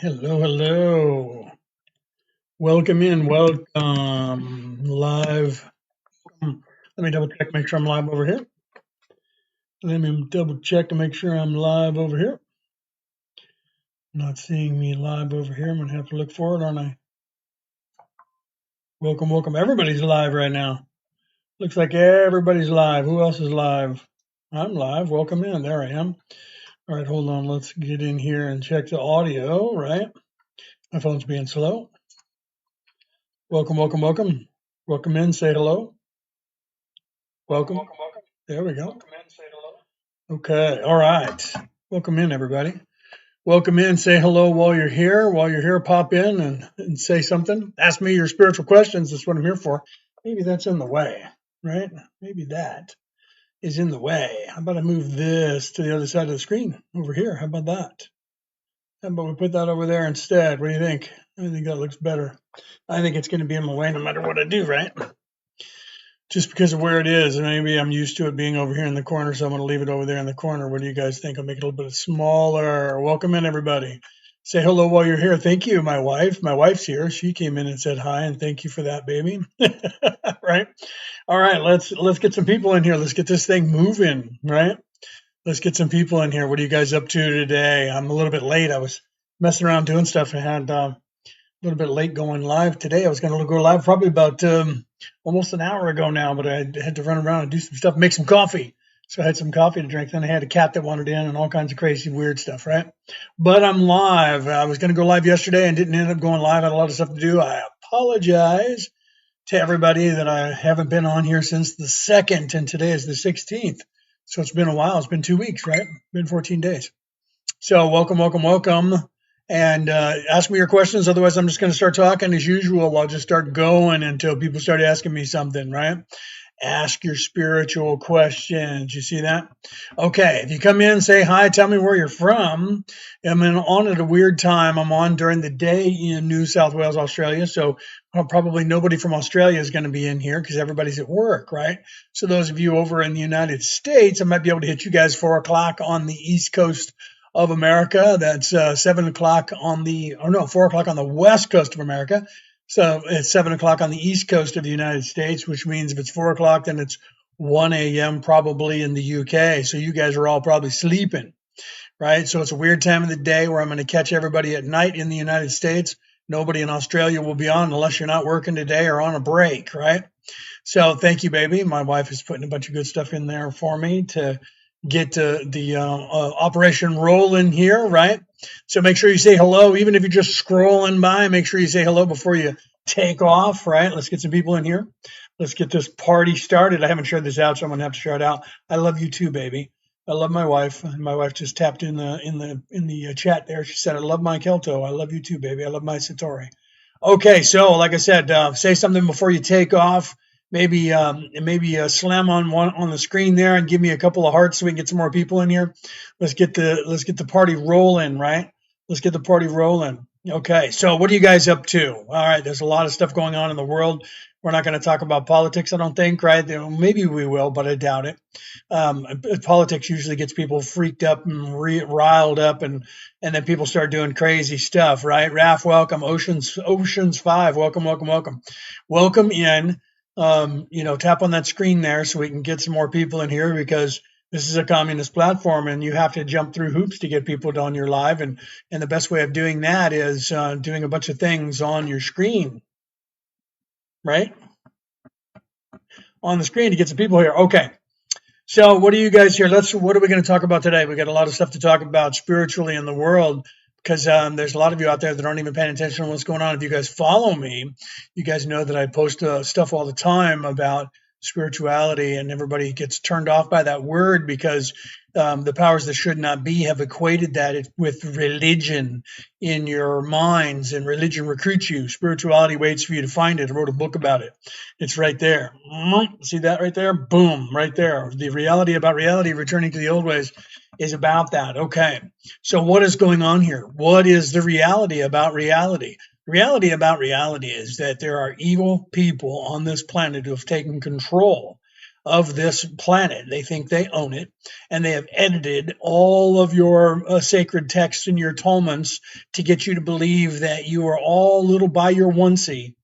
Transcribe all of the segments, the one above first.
Hello, hello. Welcome in. Welcome. Live. Let me double check, make sure I'm live over here. Let me double check to make sure I'm live over here. Not seeing me live over here. I'm going to have to look for it, aren't I? Welcome, welcome. Everybody's live right now. Looks like everybody's live. Who else is live? I'm live. Welcome in. There I am. All right, hold on. Let's get in here and check the audio, right? My phone's being slow. Welcome, welcome, welcome. Welcome in. Say hello. Welcome. There we go. Okay. All right. Welcome in, everybody. Welcome in. Say hello while you're here. While you're here, pop in and say something. Ask me your spiritual questions. That's what I'm here for. Maybe that's in the way, right? Maybe that is in the way. How about I move this to the other side of the screen over here? How about that? How about we put that over there instead? What do you think? I think that looks better. I think it's going to be in the way no matter what I do, right? Just because of where it is. Maybe I'm used to it being over here in the corner, so I'm going to leave it over there in the corner. What do you guys think? I'll make it a little bit smaller. Welcome in, everybody. Say hello while you're here. Thank you, my wife. My wife's here. She came in and said hi, and thank you for that, baby. Right? All right, let's get some people in here. Let's get this thing moving, right? Let's get some people in here. What are you guys up to today? I'm a little bit late. I was messing around doing stuff. I had a little bit late going live today. I was going to go live probably about almost an hour ago now, but I had to run around and do some stuff, make some coffee. So I had some coffee to drink. Then I had a cat that wanted in and all kinds of crazy, weird stuff, right? But I'm live. I was going to go live yesterday and didn't end up going live. I had a lot of stuff to do. I apologize to everybody that I haven't been on here since the 2nd, and today is the 16th. So it's been a while. It's been 2 weeks, right? Been 14 days. So welcome, welcome, welcome. And ask me your questions. Otherwise, I'm just going to start talking as usual. I'll just start going until people start asking me something, right? Ask your spiritual questions. You see that? Okay. If you come in, say hi, tell me where you're from. I'm on at a weird time. I'm on during the day in New South Wales, Australia. So probably nobody from Australia is going to be in here because everybody's at work, right? So those of you over in the United States, I might be able to hit you guys 4 o'clock on the East Coast of America. That's 7 o'clock on 4 o'clock on the West Coast of America. So it's 7 o'clock on the East Coast of the United States, which means if it's 4 o'clock, then it's 1 a.m. probably in the UK. So you guys are all probably sleeping, right? So it's a weird time of the day where I'm going to catch everybody at night in the United States. Nobody in Australia will be on unless you're not working today or on a break, right? So thank you, baby. My wife is putting a bunch of good stuff in there for me to get the operation rolling here, right? So make sure you say hello, even if you're just scrolling by. Make sure you say hello before you take off, right? Let's get some people in here. Let's get this party started. I haven't shared this out, so I'm gonna have to share it out. I love you too, baby. I love my wife. My wife just tapped in the chat there. She said, "I love my Kelto. I love you too, baby. I love my Satori." Okay, so like I said, say something before you take off. Maybe slam on one on the screen there and give me a couple of hearts so we can get some more people in here. Let's get the party rolling, right? Let's get the party rolling. Okay, so what are you guys up to? All right, there's a lot of stuff going on in the world. We're not going to talk about politics, I don't think, right? Maybe we will, but I doubt it. Politics usually gets people freaked up and riled up, and then people start doing crazy stuff, right? Raf, welcome. Oceans 5, welcome, welcome, welcome. Welcome in. Tap on that screen there so we can get some more people in here because this is a communist platform and you have to jump through hoops to get people on your live. And the best way of doing that is doing a bunch of things on your screen, right? On the screen to get some people here. Okay. So what are you guys here? What are we going to talk about today? We got a lot of stuff to talk about spiritually in the world because there's a lot of you out there that aren't even paying attention to what's going on. If you guys follow me, you guys know that I post stuff all the time about spirituality, and everybody gets turned off by that word because the powers that should not be have equated that with religion in your minds, and religion recruits you. Spirituality waits for you to find it. I wrote a book about it. It's right there. See that right there? Boom, right there. The reality about reality, returning to the old ways, is about that. Okay, so what is going on here? What is the reality about reality? Reality about reality is that there are evil people on this planet who have taken control of this planet. They think they own it, and they have edited all of your sacred texts and your Talmuds to get you to believe that you are all little by your onesie,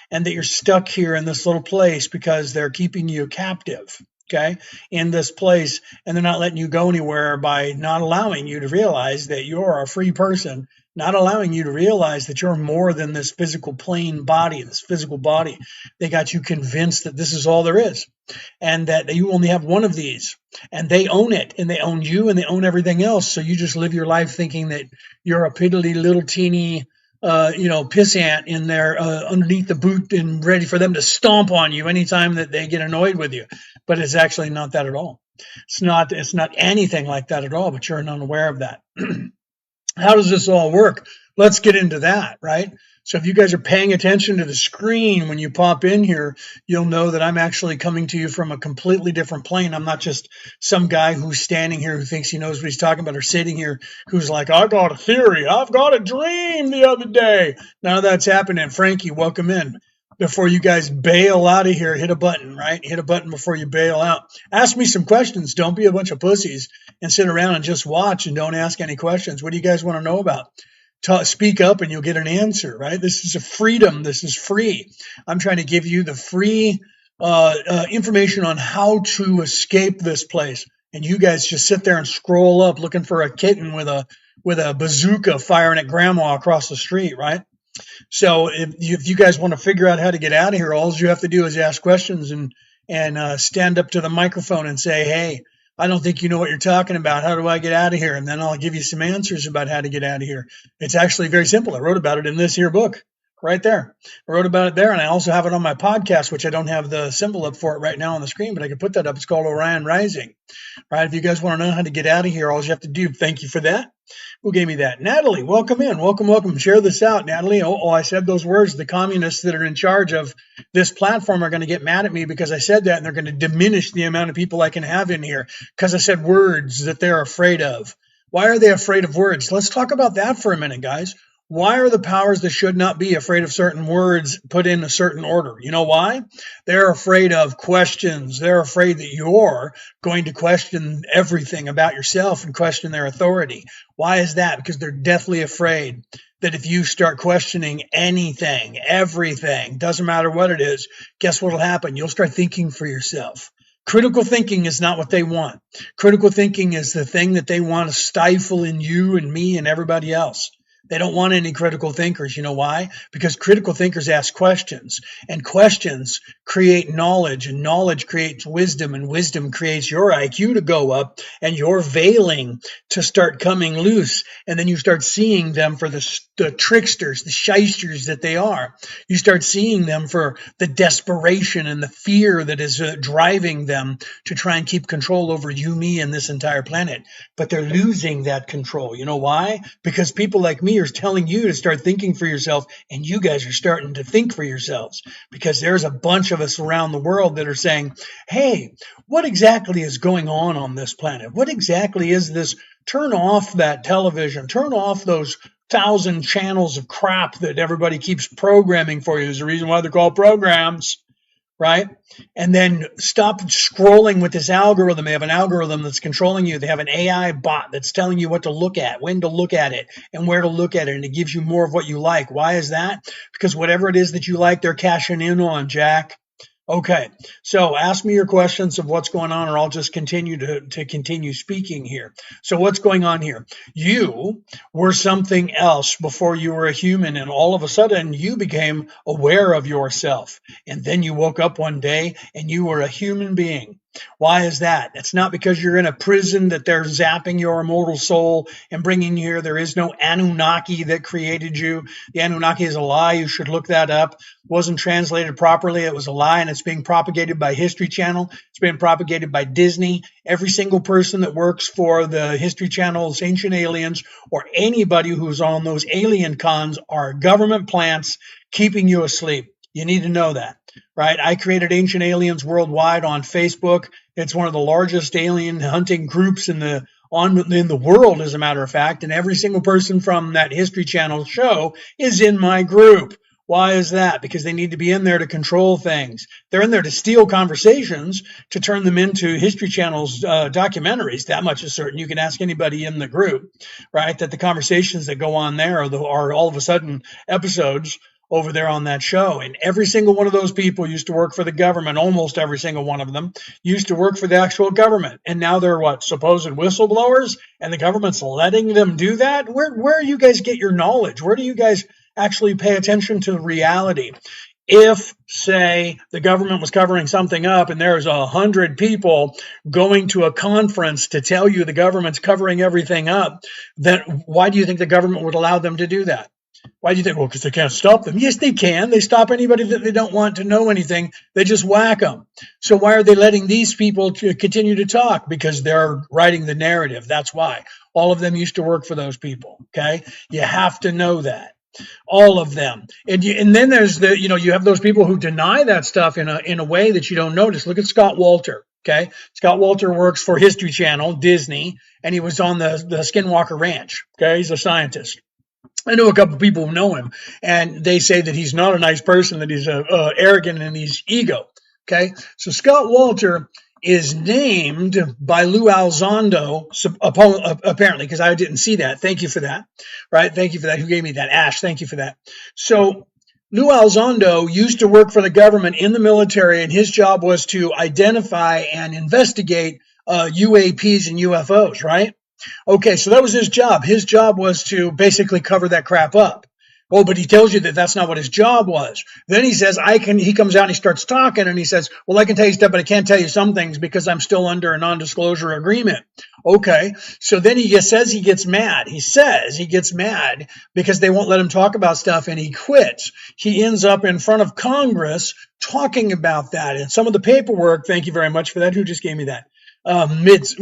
and that you're stuck here in this little place because they're keeping you captive, okay, in this place, and they're not letting you go anywhere by not allowing you to realize that you're a free person, not allowing you to realize that you're more than this physical plane body, this physical body. They got you convinced that this is all there is, and that you only have one of these, and they own it, and they own you, and they own everything else. So you just live your life thinking that you're a piddly little teeny pissant in there underneath the boot and ready for them to stomp on you anytime that they get annoyed with you. But it's actually not that at all. It's not anything like that at all, but you're unaware of that. How does this all work? Let's get into that, right? So if you guys are paying attention to the screen when you pop in here, you'll know that I'm actually coming to you from a completely different plane. I'm not just some guy who's standing here who thinks he knows what he's talking about, or sitting here who's like, I got a theory, I've got a dream the other day. None of that's happening. Frankie, welcome in. Before you guys bail out of here, hit a button, right? Hit a button before you bail out. Ask me some questions. Don't be a bunch of pussies and sit around and just watch and don't ask any questions. What do you guys want to know about? Speak up and you'll get an answer, right? This is a freedom. This is free. I'm trying to give you the free information on how to escape this place. And you guys just sit there and scroll up looking for a kitten with a bazooka firing at grandma across the street, right? So if you guys want to figure out how to get out of here, all you have to do is ask questions and stand up to the microphone and say, hey, I don't think you know what you're talking about. How do I get out of here? And then I'll give you some answers about how to get out of here. It's actually very simple. I wrote about it in this here book right there. I wrote about it there, and I also have it on my podcast, which I don't have the symbol up for it right now on the screen, but I can put that up. It's called Orion Rising. Right? If you guys want to know how to get out of here, all you have to do, thank you for that. Who gave me that? Natalie, welcome in. Welcome. Share this out, Natalie. Oh, I said those words. The communists that are in charge of this platform are going to get mad at me because I said that, and they're going to diminish the amount of people I can have in here because I said words that they're afraid of. Why are they afraid of words? Let's talk about that for a minute, guys. Why are the powers that should not be afraid of certain words put in a certain order? You know why? They're afraid of questions. They're afraid that you're going to question everything about yourself and question their authority. Why is that? Because they're deathly afraid that if you start questioning anything, everything, doesn't matter what it is, guess what will happen? You'll start thinking for yourself. Critical thinking is not what they want. Critical thinking is the thing that they want to stifle in you and me and everybody else. They don't want any critical thinkers. You know why? Because critical thinkers ask questions, and questions create knowledge, and knowledge creates wisdom, and wisdom creates your IQ to go up and your veiling to start coming loose. And then you start seeing them for the tricksters, the shysters that they are. You start seeing them for the desperation and the fear that is driving them to try and keep control over you, me, and this entire planet. But they're losing that control. You know why? Because people like me are telling you to start thinking for yourself, and you guys are starting to think for yourselves, because there's a bunch of us around the world that are saying, hey, what exactly is going on this planet? What exactly is this? Turn off that television. Turn off those 1,000 channels of crap that everybody keeps programming for you. There's a reason why they're called programs. Right? And then stop scrolling with this algorithm. They have an algorithm that's controlling you. They have an AI bot that's telling you what to look at, when to look at it, and where to look at it. And it gives you more of what you like. Why is that? Because whatever it is that you like, they're cashing in on, Jack. Okay, so ask me your questions of what's going on, or I'll just continue to continue speaking here. So what's going on here? You were something else before you were a human, and all of a sudden you became aware of yourself. And then you woke up one day and you were a human being. Why is that? It's not because you're in a prison that they're zapping your immortal soul and bringing you here. There is no Anunnaki that created you. The Anunnaki is a lie. You should look that up. It wasn't translated properly. It was a lie, and it's being propagated by History Channel. It's being propagated by Disney. Every single person that works for the History Channel's Ancient Aliens, or anybody who's on those alien cons, are government plants keeping you asleep. You need to know that. Right? I created Ancient Aliens Worldwide on Facebook. It's one of the largest alien hunting groups in the world, as a matter of fact. And every single person from that History Channel show is in my group. Why is that? Because they need to be in there to control things. They're in there to steal conversations, to turn them into History Channel's documentaries. That much is certain. You can ask anybody in the group, right, that the conversations that go on there are all of a sudden episodes over there on that show. And every single one of those people used to work for the government. Almost every single one of them used to work for the actual government. And now they're what, supposed whistleblowers? And the government's letting them do that? Where do you guys get your knowledge? Where do you guys actually pay attention to reality? If, say, the government was covering something up and there's 100 people going to a conference to tell you the government's covering everything up, then why do you think the government would allow them to do that? Why do you think? Well, because they can't stop them. Yes, they can. They stop anybody that they don't want to know anything. They just whack them. So why are they letting these people to continue to talk? Because they're writing the narrative. That's why. All of them used to work for those people. Okay? You have to know that. All of them. And then there's you have those people who deny that stuff in a way that you don't notice. Look at Scott Walter. Okay? Scott Walter works for History Channel, Disney, and he was on the Skinwalker Ranch. Okay? He's a scientist. I know a couple of people who know him, and they say that he's not a nice person, that he's arrogant and he's ego. Okay, so Scott Walter is named by Lou Alzondo, apparently, because I didn't see that. Thank you for that. Right? Thank you for that. Who gave me that? Ash, thank you for that. So Lou Alzondo used to work for the government in the military, and his job was to identify and investigate UAPs and UFOs, right? Okay, so that was his job. His job was to basically cover that crap up. Oh, but he tells you that that's not what his job was. Then he says, he comes out and he starts talking and he says, well, I can tell you stuff, but I can't tell you some things because I'm still under a non-disclosure agreement. Okay, so then he says he gets mad. He says he gets mad because they won't let him talk about stuff and he quits. He ends up in front of Congress talking about that. And some of the paperwork, thank you very much for that. Who just gave me that? Ms.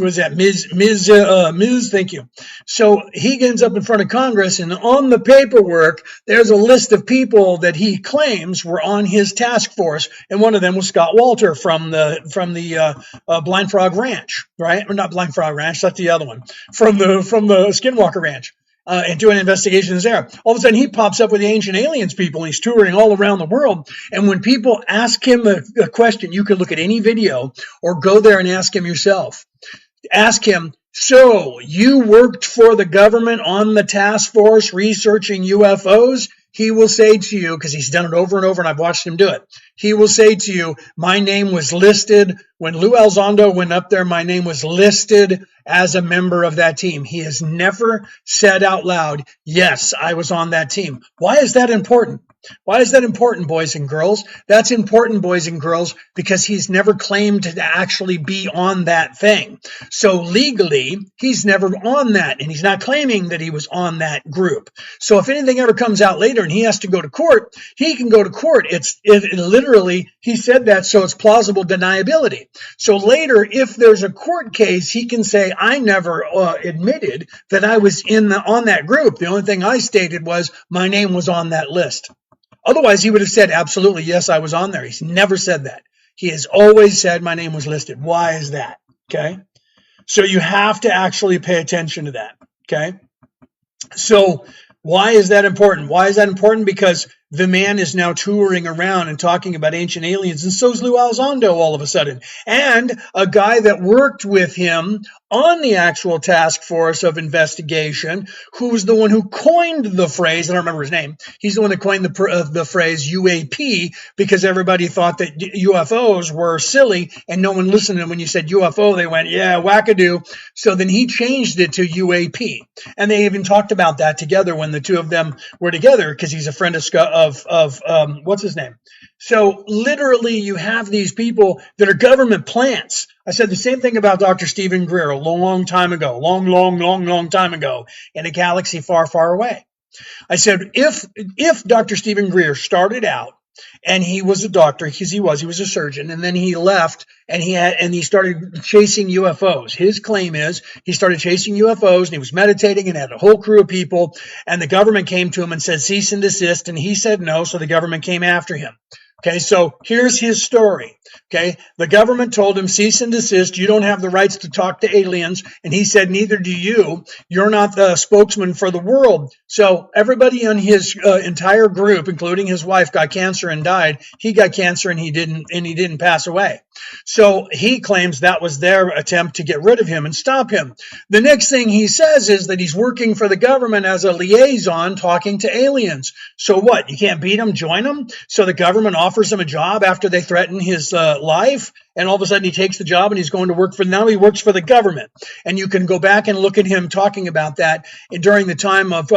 Thank you. So he ends up in front of Congress, and on the paperwork, there's a list of people that he claims were on his task force, and one of them was Scott Walter from the Blind Frog Ranch, right? Or not Blind Frog Ranch, that's the other one, from the Skinwalker Ranch. And doing investigations there. All of a sudden, he pops up with the Ancient Aliens people, and he's touring all around the world. And when people ask him a question, you can look at any video or go there and ask him yourself. Ask him, so you worked for the government on the task force researching UFOs? He will say to you, because he's done it over and over, and I've watched him do it. He will say to you, my name was listed. When Lou Alzondo went up there, my name was listed as a member of that team. He has never said out loud, yes, I was on that team. Why is that important? Why is that important, boys and girls? That's important, boys and girls, because he's never claimed to actually be on that thing. So legally, he's never on that, and he's not claiming that he was on that group. So if anything ever comes out later and he has to go to court, he can go to court. It literally, he said that, so it's plausible deniability. So later, if there's a court case, he can say, I never admitted that I was on that group. The only thing I stated was my name was on that list. Otherwise, he would have said, absolutely, yes, I was on there. He's never said that. He has always said my name was listed. Why is that? Okay. So you have to actually pay attention to that. Okay. So why is that important? Why is that important? Because the man is now touring around and talking about ancient aliens, and so's Lou Alzondo all of a sudden. And a guy that worked with him on the actual task force of investigation, who was the one who coined the phrase, I don't remember his name, he's the one that coined the phrase UAP, because everybody thought that UFOs were silly, and no one listened to them. When you said UFO, they went, yeah, wackadoo. So then he changed it to UAP. And they even talked about that together when the two of them were together, because he's a friend of what's his name? So literally you have these people that are government plants. I said the same thing about Dr. Stephen Greer a long time ago, long time ago, in a galaxy far, far away. I said, if Dr. Stephen Greer started out and he was a doctor, because he was a surgeon, and then he left and he started chasing UFOs. His claim is he started chasing UFOs and he was meditating and had a whole crew of people, and the government came to him and said cease and desist, and he said no, so the government came after him. Okay, so here's his story. Okay, the government told him, cease and desist. You don't have the rights to talk to aliens. And he said, neither do you. You're not the spokesman for the world. So everybody in his entire group, including his wife, got cancer and died. He got cancer and he didn't pass away. So he claims that was their attempt to get rid of him and stop him. The next thing he says is that he's working for the government as a liaison talking to aliens. So what? You can't beat him, join him? So the government offers him a job after they threaten his life, and all of a sudden he takes the job and he's going to work for, now he works for the government. And you can go back and look at him talking about that during the time of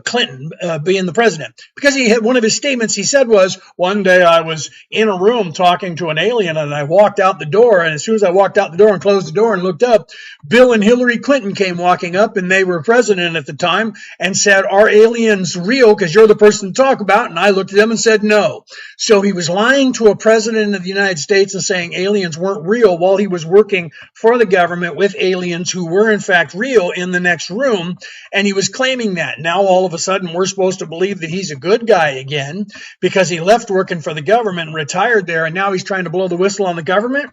Clinton being the president. Because he had, one of his statements he said was, one day I was in a room talking to an alien and I walked out the door, and as soon as I walked out the door and closed the door and looked up, Bill and Hillary Clinton came walking up, and they were president at the time, and said, are aliens real? Because you're the person to talk about. And I looked at them and said, no. So he was lying to a president of the United States and saying aliens weren't real while he was working for the government with aliens who were in fact real in the next room. And he was claiming that. Now all of a sudden we're supposed to believe that he's a good guy again because he left working for the government and retired there, and now he's trying to blow the whistle on the government.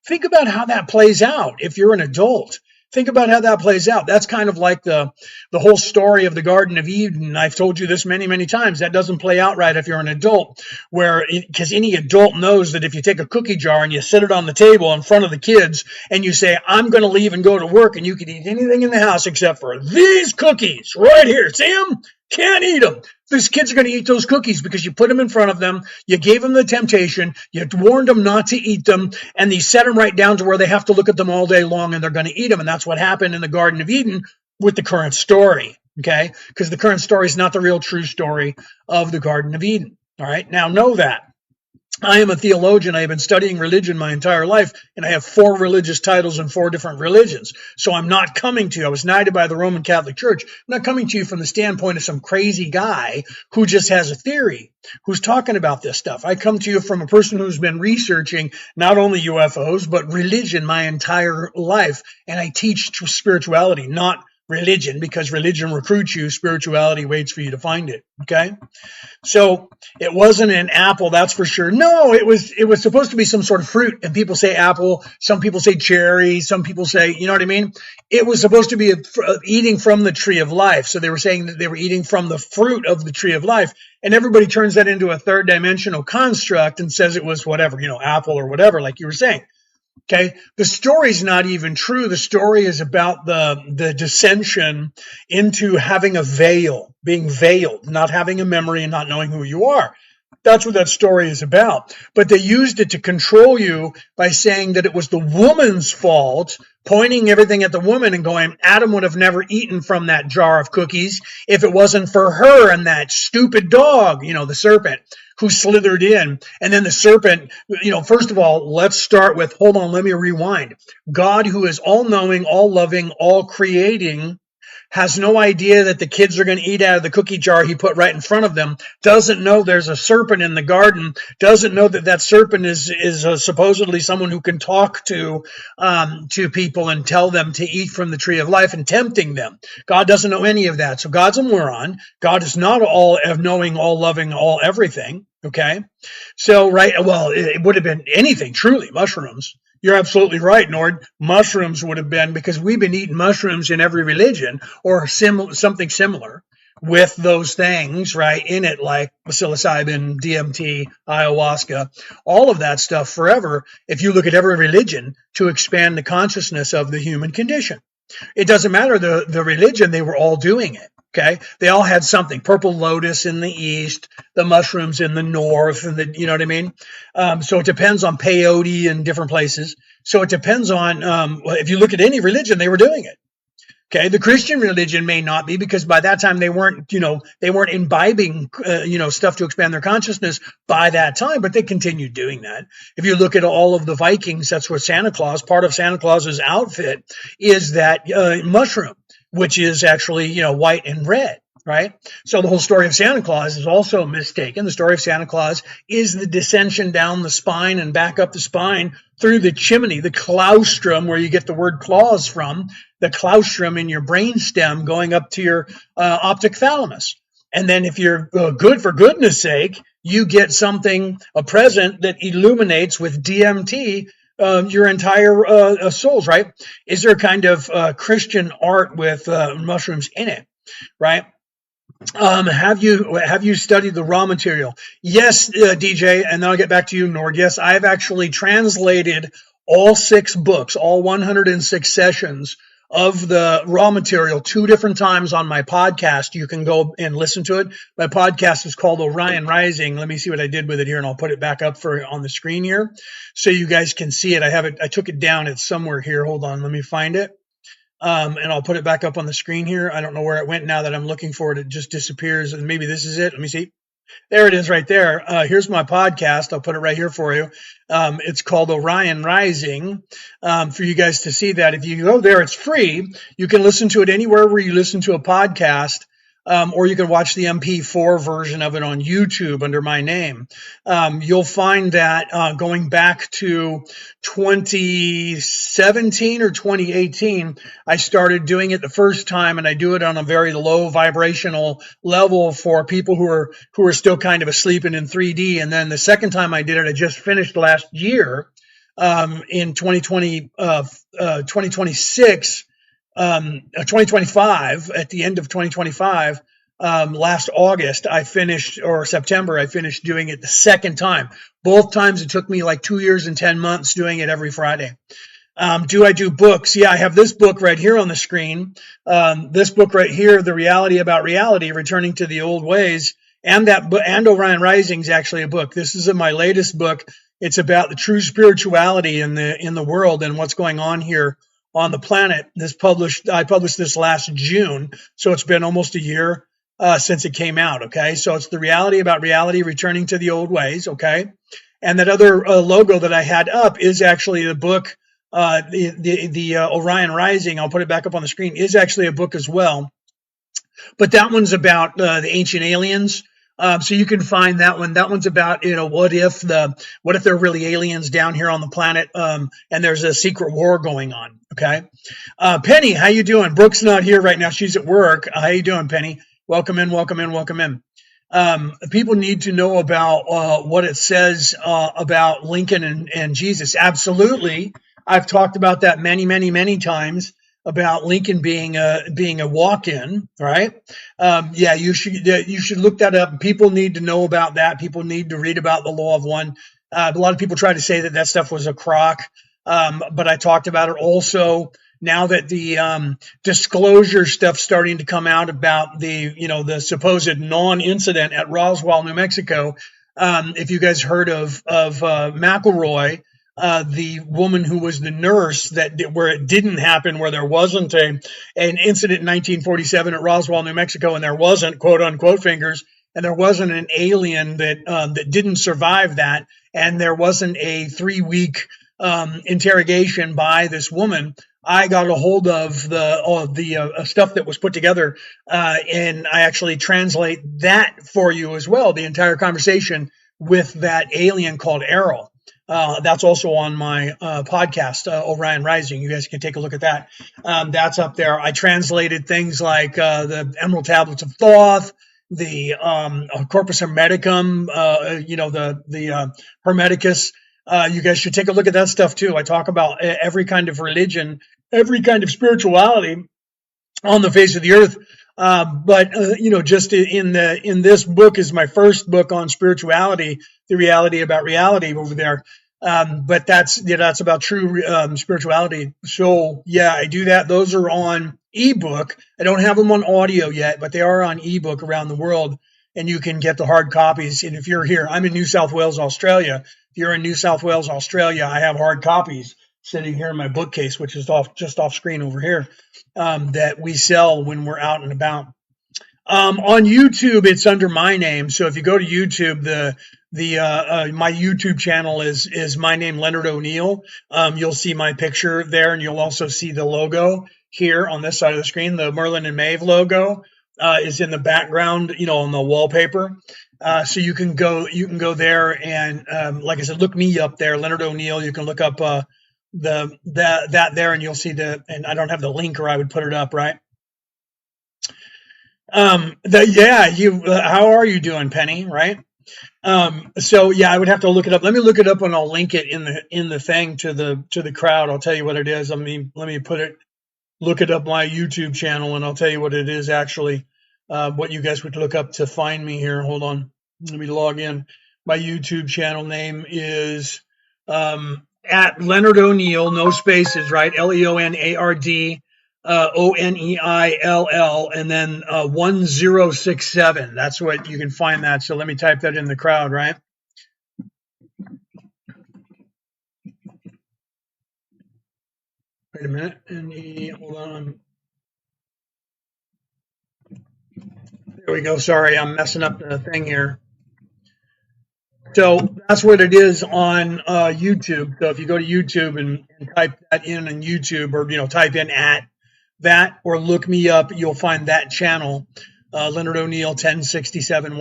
Think about how that plays out if you're an adult. Think about how that plays out. That's kind of like the whole story of the Garden of Eden. I've told you this many, many times. That doesn't play out right if you're an adult, because any adult knows that if you take a cookie jar and you set it on the table in front of the kids and you say, I'm going to leave and go to work, and you can eat anything in the house except for these cookies right here. See them? Can't eat them. These kids are going to eat those cookies because you put them in front of them. You gave them the temptation. You warned them not to eat them. And you set them right down to where they have to look at them all day long, and they're going to eat them. And that's what happened in the Garden of Eden with the current story. Okay? Because the current story is not the real true story of the Garden of Eden. All right? Now know that. I am a theologian. I have been studying religion my entire life, and I have 4 religious titles in 4 different religions. So I'm not coming to you. I was knighted by the Roman Catholic Church. I'm not coming to you from the standpoint of some crazy guy who just has a theory, who's talking about this stuff. I come to you from a person who's been researching not only UFOs, but religion my entire life. And I teach spirituality, not religion, because religion recruits you. Spirituality waits for you to find it. Okay? So it wasn't an apple, that's for sure. No, it was supposed to be some sort of fruit. And people say apple, some people say cherry, some people say, you know what I mean? It was supposed to be eating from the tree of life. So they were saying that they were eating from the fruit of the tree of life. And everybody turns that into a third dimensional construct and says it was whatever, apple or whatever, like you were saying. Okay, the story's not even true. The story is about the dissension into having a veil, being veiled, not having a memory and not knowing who you are. That's what that story is about. But they used it to control you by saying that it was the woman's fault, pointing everything at the woman and going, Adam would have never eaten from that jar of cookies if it wasn't for her and that stupid dog, the serpent, who slithered in. And then the serpent, first of all, let's start with, hold on, let me rewind. God, who is all-knowing, all-loving, all-creating, has no idea that the kids are going to eat out of the cookie jar he put right in front of them, doesn't know there's a serpent in the garden, doesn't know that serpent is supposedly someone who can talk to people and tell them to eat from the tree of life and tempting them. God doesn't know any of that. So God's a moron. God is not all-knowing, all-loving, all-everything. Okay? So, right, well, it would have been anything, truly, mushrooms. You're absolutely right, Nord. Mushrooms would have been, because we've been eating mushrooms in every religion or something similar with those things, right, in it, like psilocybin, DMT, ayahuasca, all of that stuff forever, if you look at every religion, to expand the consciousness of the human condition. It doesn't matter the religion, they were all doing it. Okay, they all had something. Purple lotus in the east, the mushrooms in the north, and you know what I mean? So it depends on peyote in different places. So it depends on, if you look at any religion, they were doing it. Okay, the Christian religion may not be, because by that time they weren't imbibing, stuff to expand their consciousness by that time, but they continued doing that. If you look at all of the Vikings, that's what Santa Claus, part of Santa Claus's outfit is that mushroom, which is actually, white and red, right? So the whole story of Santa Claus is also mistaken. The story of Santa Claus is the descension down the spine and back up the spine through the chimney, the claustrum, where you get the word claws from, the claustrum in your brain stem going up to your optic thalamus. And then if you're good for goodness sake, you get something, a present that illuminates with DMT your entire souls, right? Is there kind of Christian art with mushrooms in it, right? Have you studied the raw material? Yes, DJ, and then I'll get back to you, Nord. Yes, I've actually translated all 6 books, all 106 sessions of the raw material 2 different times on my podcast. You can go and listen to it. My podcast is called Orion Rising. Let me see what I did with it here, and I'll put it back up for on the screen here so you guys can see it. I have it. I took it down. It's somewhere here. Hold on. Let me find it. And I'll put it back up on the screen here. I don't know where it went now that I'm looking for it. It just disappears. And maybe this is it. Let me see. There it is right there. Here's my podcast. I'll put it right here for you. It's called Orion Rising for you guys to see that. If you go there, it's free. You can listen to it anywhere where you listen to a podcast. Or you can watch the MP4 version of it on YouTube under my name. You'll find that going back to 2017 or 2018, I started doing it the first time, and I do it on a very low vibrational level for people who are still kind of asleep and in 3D. And then the second time I did it, I just finished last year in 2026. 2025, at the end of 2025, last August, I finished, or September, I finished doing it the second time. Both times it took me like 2 years and 10 months doing it every Friday. Do I do books? Yeah, I have this book right here on the screen. This book right here, The Reality About Reality, Returning to the Old Ways, and Orion Rising is actually a book. This is my latest book. It's about the true spirituality in the world and what's going on here on the planet. I published this last June, so it's been almost a year since it came out. Okay, so it's The Reality About Reality, Returning to the Old Ways. Okay, and that other logo that I had up is actually the book, the Orion Rising. I'll put it back up on the screen. Is actually a book as well, but that one's about the ancient aliens. So you can find that one. That one's about, what if there are really aliens down here on the planet, and there's a secret war going on. Okay. Penny, how you doing? Brooke's not here right now. She's at work. How you doing, Penny? Welcome in, welcome in, welcome in. People need to know about what it says about Lincoln and Jesus. Absolutely. I've talked about that many, many, many times, about Lincoln being a walk-in, right? Yeah, you should look that up. People need to know about that. People need to read about the Law of One. A lot of people try to say that stuff was a crock, but I talked about it also. Now that the disclosure stuff starting to come out about the supposed non-incident at Roswell, New Mexico. If you guys heard of McElroy, the woman who was the nurse where it didn't happen, where there wasn't an incident in 1947 at Roswell, New Mexico, and there wasn't quote unquote fingers, and there wasn't an alien that didn't survive that, and there wasn't a 3-week interrogation by this woman. I got a hold of the stuff that was put together, and I actually translate that for you as well. The entire conversation with that alien called Errol. That's also on my podcast, Orion Rising. You guys can take a look at that. That's up there. I translated things like the Emerald Tablets of Thoth, the Corpus Hermeticum, the Hermeticus. You guys should take a look at that stuff too. I talk about every kind of religion, every kind of spirituality on the face of the earth. But just in this book is my first book on spirituality, The Reality About Reality over there. But that's about true spirituality. So yeah, I do that. Those are on ebook. I don't have them on audio yet, but they are on ebook around the world, and you can get the hard copies. And if you're here, I'm in New South Wales, Australia. If you're in New South Wales, Australia, I have hard copies sitting here in my bookcase, which is just off screen over here, that we sell when we're out and about. On YouTube, it's under my name. So if you go to YouTube, my YouTube channel is my name, Leonard O'Neill. You'll see my picture there, and you'll also see the logo here on this side of the screen. The Merlin and Maeve logo is in the background, on the wallpaper. So you can go there, and like I said, look me up there, Leonard O'Neill. You can look up that there, and you'll see and I don't have the link, or I would put it up, right? How are you doing, Penny? Right. So yeah, I would have to look it up. Let me look it up and I'll link it in the thing to the crowd. I'll tell you what it is. Let me look it up my YouTube channel and I'll tell you what it is actually. What you guys would look up to find me here. Hold on. Let me log in. My YouTube channel name is at Leonard O'Neill, no spaces, right? Leonard O'Neill, and then 1067. That's what you can find that. So let me type that in the crowd, right? Wait a minute. Hold on. There we go. Sorry, I'm messing up the thing here. So that's what it is on YouTube. So if you go to YouTube and type that in on YouTube, or type in at that, or look me up, you'll find that channel, Leonard O'Neill 1067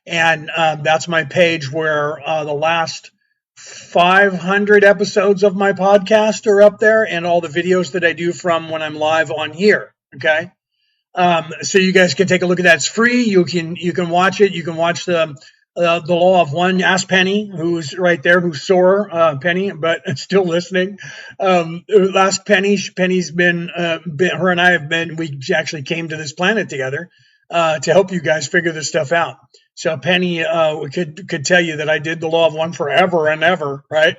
and that's my page where the last 500 episodes of my podcast are up there, and all the videos that I do from when I'm live on here. Okay. So you guys can take a look at that. It's free. You can watch it. You can watch the Law of One. Ask Penny, who's right there, who's sore, Penny, but still listening. Ask Penny. Penny's been, her and I have been. We actually came to this planet together to help you guys figure this stuff out. So Penny could tell you that I did the Law of One forever and ever, right?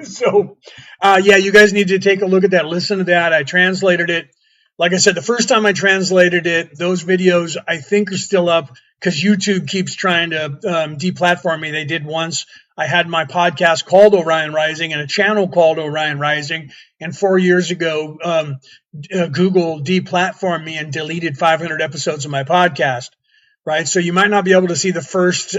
So yeah, you guys need to take a look at that. Listen to that. I translated it. Like I said, the first time I translated it, those videos I think are still up because YouTube keeps trying to deplatform me. They did once. I had my podcast called Orion Rising and a channel called Orion Rising. And 4 years ago, Google deplatformed me and deleted 500 episodes of my podcast. Right. So you might not be able to see the first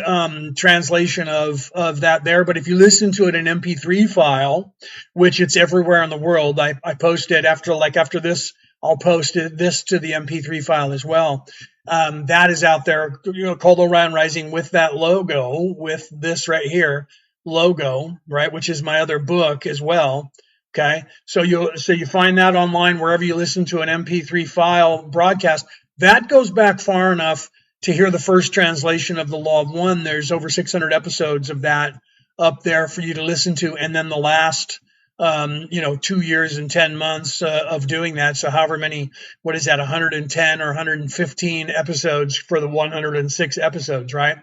translation of that there. But if you listen to it in MP3 file, which it's everywhere in the world, I post it after this. I'll post this to the MP3 file as well. That is out there, called Orion Rising with that logo, with this right here logo, right, which is my other book as well. Okay, so you find that online wherever you listen to an MP3 file broadcast. That goes back far enough to hear the first translation of the Law of One. There's over 600 episodes of that up there for you to listen to, and then the last 2 years and 10 months of doing that. So however many, what is that, 110 or 115 episodes for the 106 episodes, right?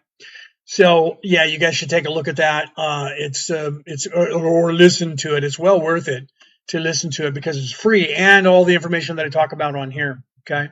So yeah, you guys should take a look at that. Or listen to it. It's well worth it to listen to it because it's free, and all the information that I talk about on here. Okay.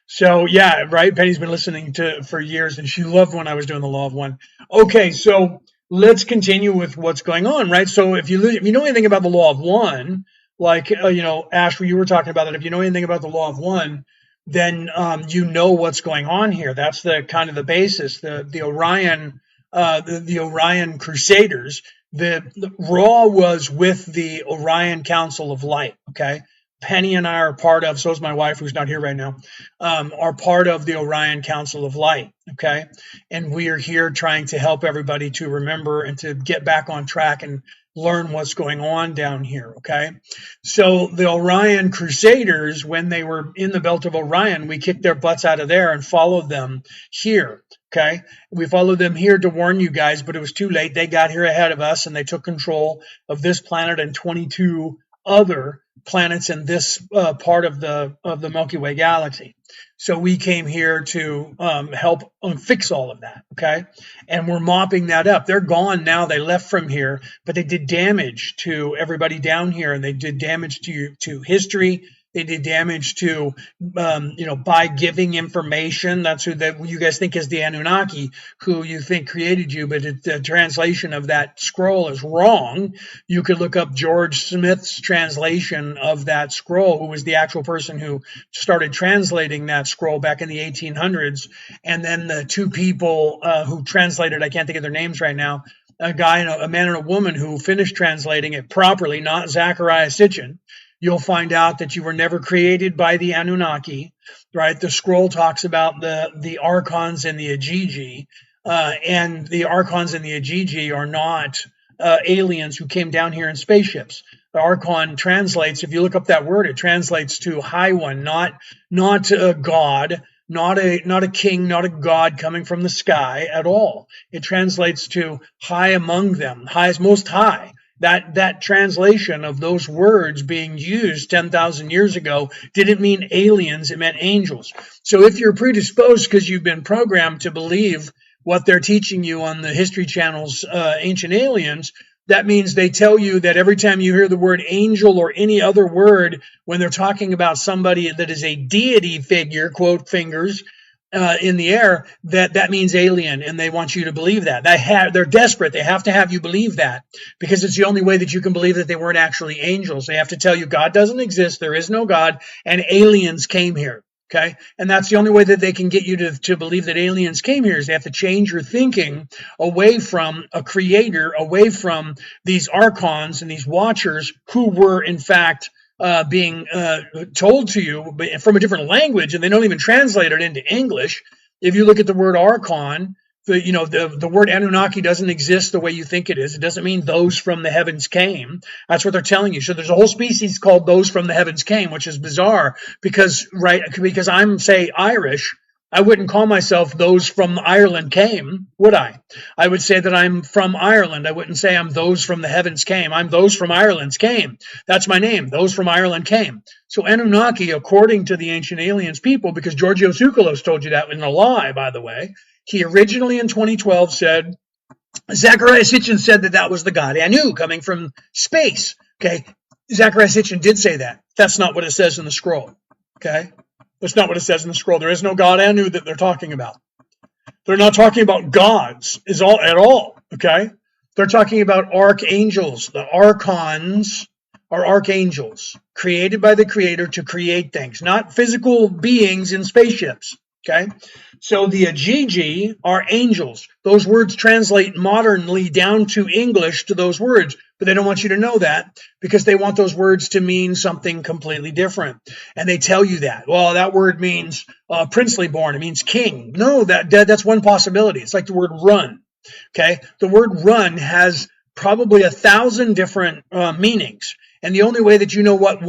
So yeah, right. Penny's been listening to for years, and she loved when I was doing the Law of One. Okay, so let's continue with what's going on, right? So if you know anything about the Law of One, like Ash, you were talking about that. If you know anything about the Law of One, then you know what's going on here. That's the kind of the basis. The Orion, the Orion Crusaders. The Ra was with the Orion Council of Light. Okay. Penny and I are part of, so is my wife, who's not here right now, are part of the Orion Council of Light, okay? And we are here trying to help everybody to remember and to get back on track and learn what's going on down here, okay? So the Orion Crusaders, when they were in the belt of Orion, we kicked their butts out of there and followed them here, okay? We followed them here to warn you guys, but it was too late. They got here ahead of us, and they took control of this planet and 22 other planets in this part of the Milky Way galaxy. So we came here to help fix all of that, okay? And we're mopping that up. They're gone now. They left from here, but they did damage to everybody down here, and they did damage to history. They did damage to, by giving information. That's who that you guys think is the Anunnaki, who you think created you, but the translation of that scroll is wrong. You could look up George Smith's translation of that scroll, who was the actual person who started translating that scroll back in the 1800s. And then the two people who translated, I can't think of their names right now, a man and a woman who finished translating it properly, not Zachariah Sitchin. You'll find out that you were never created by the Anunnaki, right? The scroll talks about the Archons and the Ajiji, and the Archons and the Ajiji are not aliens who came down here in spaceships. The Archon translates, if you look up that word, it translates to High One, not God, not a king, not a god coming from the sky at all. It translates to high among them, highest, most high. That translation of those words being used 10,000 years ago didn't mean aliens, it meant angels. So if you're predisposed because you've been programmed to believe what they're teaching you on the History Channel's Ancient Aliens, that means they tell you that every time you hear the word angel or any other word, when they're talking about somebody that is a deity figure, quote fingers, in the air, that means alien, and they want you to believe that. They're desperate. They have to have you believe that because it's the only way that you can believe that they weren't actually angels. They have to tell you God doesn't exist, there is no God, and aliens came here. Okay, and that's the only way that they can get you to believe that aliens came here is they have to change your thinking away from a creator, away from these archons and these watchers who were in fact being told to you from a different language, and they don't even translate it into English. If you look at the word archon, the word Anunnaki doesn't exist the way you think it is. It doesn't mean those from the heavens came. That's what they're telling you. So there's a whole species called those from the heavens came, which is bizarre because I'm, say, Irish. I wouldn't call myself those from Ireland came, would I? I would say that I'm from Ireland. I wouldn't say I'm those from the heavens came. I'm those from Ireland's came. That's my name. Those from Ireland came. So Anunnaki, according to the ancient aliens people, because Giorgio Tsoukalos told you that in a lie, by the way, he originally in 2012 said, Zecharia Sitchin said that was the god Anu coming from space. Okay, Zecharia Sitchin did say that. That's not what it says in the scroll. Okay. That's not what it says in the scroll. There is no God Anu that they're talking about. They're not talking about gods at all, okay? They're talking about archangels. The archons are archangels created by the creator to create things, not physical beings in spaceships, okay? So the Agigi are angels. Those words translate modernly down to English to those words, but they don't want you to know that because they want those words to mean something completely different. And they tell you that. Well, that word means princely born. It means king. No, that's one possibility. It's like the word run. Okay. The word run has probably 1,000 different meanings. And the only way that you know what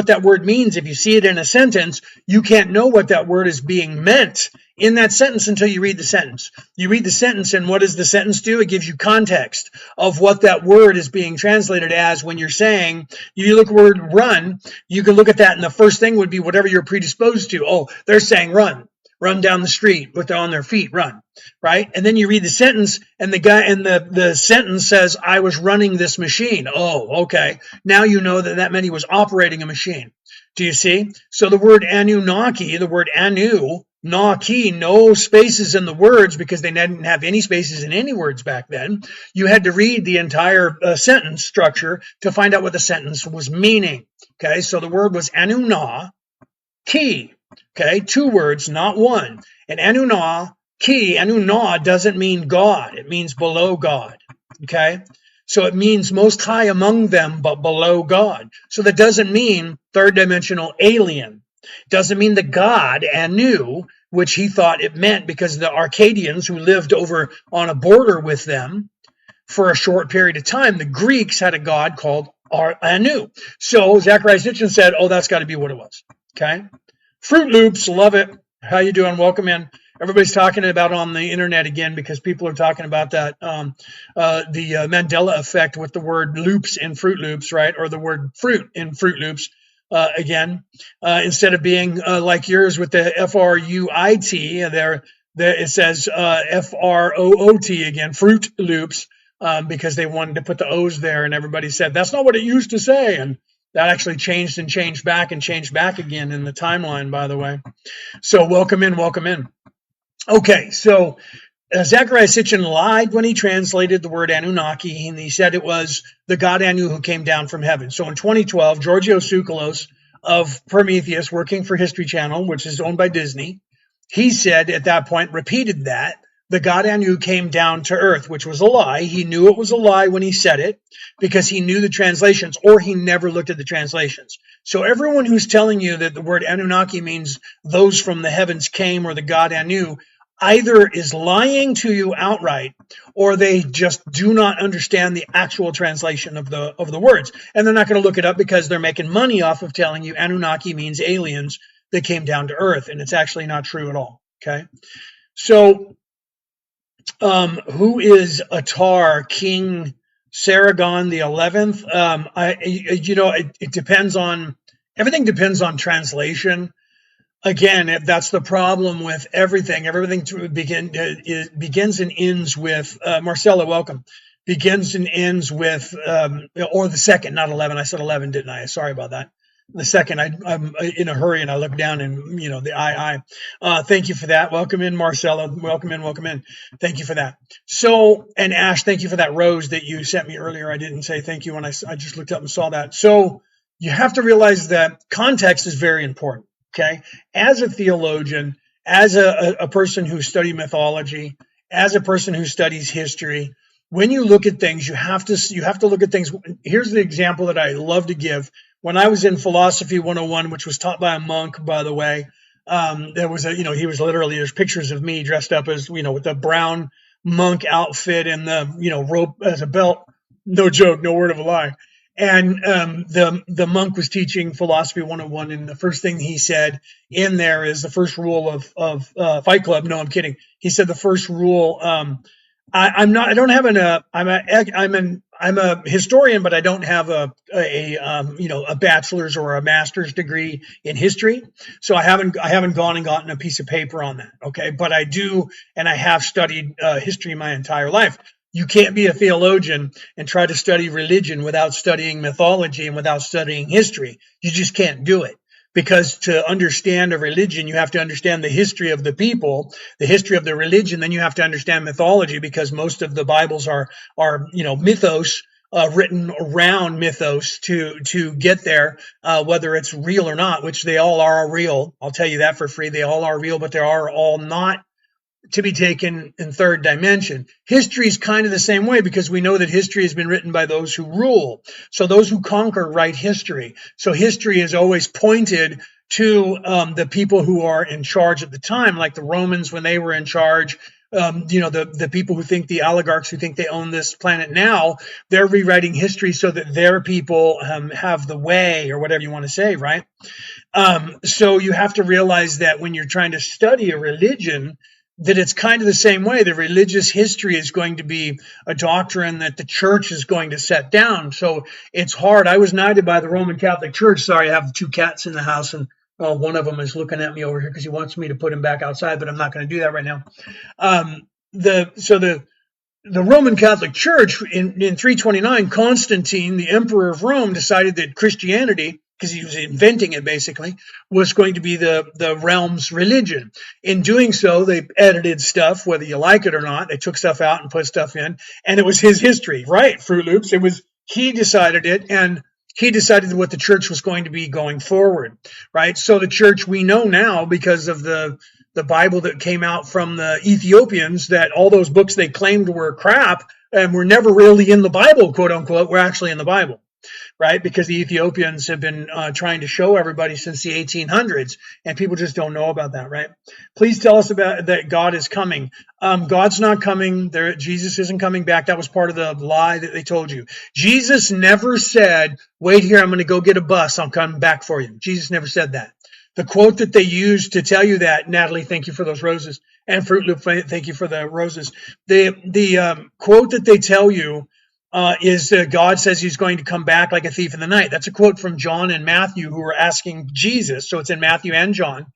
that word means, if you see it in a sentence, you can't know what that word is being meant in that sentence until you read the sentence. You read the sentence, and what does the sentence do? It gives you context of what that word is being translated as when you're saying, you look at the word run, you can look at that, and the first thing would be whatever you're predisposed to. Oh, they're saying run down the street, put on their feet, run, right? And then you read the sentence, and the sentence says, I was running this machine. Oh, okay. Now you know that meant he was operating a machine. Do you see? So the word Anunnaki, the word Anu, Naki, no spaces in the words because they didn't have any spaces in any words back then. You had to read the entire sentence structure to find out what the sentence was meaning. Okay, so the word was Anunnaki. Okay, 2 words, not one. And Anunnaki doesn't mean God. It means below God. Okay, so it means most high among them, but below God. So that doesn't mean third dimensional alien. It doesn't mean the god Anu, which he thought it meant because the Arcadians who lived over on a border with them for a short period of time, the Greeks had a god called Anu. So Zecharia Sitchin said, oh, that's got to be what it was. Okay. Fruit Loops, love it. How you doing? Welcome in. Everybody's talking about on the internet again because people are talking about that the Mandela effect with the word loops in Fruit Loops, right? Or the word fruit in Fruit Loops again. Instead of being like yours with the F-R-U-I-T, it says F-R-O-O-T again, Fruit Loops, because they wanted to put the O's there, and everybody said, that's not what it used to say. And that actually changed and changed back again in the timeline, by the way. So welcome in. Okay, so Zecharia Sitchin lied when he translated the word Anunnaki, and he said it was the god Anu who came down from heaven. So in 2012, Giorgio Tsoukalos of Prometheus, working for History Channel, which is owned by Disney, he said at that point, repeated that, the god Anu came down to earth, which was a lie. He knew it was a lie when he said it because he knew the translations, or he never looked at the translations. So everyone who's telling you that the word Anunnaki means those from the heavens came or the god Anu either is lying to you outright, or they just do not understand the actual translation of the words. And they're not going to look it up because they're making money off of telling you Anunnaki means aliens that came down to earth, and it's actually not true at all. Okay, so who is Atar, King Sargon the 11th? It depends on, everything depends on translation. Again, that's the problem with everything. Everything begins and ends with, Marcella, welcome. Begins and ends with, or the second, not 11. I said 11, didn't I? Sorry about that. The second, I'm in a hurry and I look down and, the I. Thank you for that. Welcome in, Marcella. Welcome in. Thank you for that. So, and Ash, thank you for that rose that you sent me earlier. I didn't say thank you when I just looked up and saw that. So you have to realize that context is very important. Okay. As a theologian, as a person who studied mythology, as a person who studies history, when you look at things, you have to look at things. Here's the example that I love to give. When I was in Philosophy 101, which was taught by a monk, by the way, there was there's pictures of me dressed up as, with the brown monk outfit and the, rope as a belt. No joke, no word of a lie. And the monk was teaching Philosophy 101, and the first thing he said in there is the first rule of Fight Club. No, I'm kidding. He said the first rule. I'm a historian, but I don't have a bachelor's or a master's degree in history. So I haven't gone and gotten a piece of paper on that. Okay. But I do, and I have studied history my entire life. You can't be a theologian and try to study religion without studying mythology and without studying history. You just can't do it. Because to understand a religion, you have to understand the history of the people, the history of the religion. Then you have to understand mythology, because most of the Bibles are mythos, written around mythos to get there, whether it's real or not, which they all are real. I'll tell you that for free. They all are real, but they are all not to be taken in third dimension. History is kind of the same way, because we know that history has been written by those who rule. So those who conquer write history. So history is always pointed to the people who are in charge at the time, like the Romans when they were in charge. The people who think, the oligarchs who think they own this planet now, they're rewriting history so that their people have the way, or whatever you want to say, right? So you have to realize that when you're trying to study a religion, that it's kind of the same way. The religious history is going to be a doctrine that the church is going to set down. So it's hard. I was knighted by the Roman Catholic Church. Sorry, I have two cats in the house, and one of them is looking at me over here because he wants me to put him back outside, but I'm not going to do that right now. The Roman Catholic Church in 329, Constantine, the emperor of Rome, decided that Christianity, because he was inventing it basically, was going to be the realm's religion. In doing so, they edited stuff, whether you like it or not. They took stuff out and put stuff in, and it was his history, right, Fruit Loops? He decided it, and he decided what the church was going to be going forward, right? So the church we know now, because of the Bible that came out from the Ethiopians, that all those books they claimed were crap and were never really in the Bible, quote unquote, were actually in the Bible. Right? Because the Ethiopians have been trying to show everybody since the 1800s, and people just don't know about that, right? Please tell us about that God is coming. God's not coming. Jesus isn't coming back. That was part of the lie that they told you. Jesus never said, wait here, I'm going to go get a bus. I'll come back for you. Jesus never said that. The quote that they used to tell you that, Natalie, thank you for those roses, and Fruit Loop, thank you for the roses. The quote that they tell you is God says he's going to come back like a thief in the night. That's a quote from John and Matthew, who were asking Jesus. So it's in Matthew and John,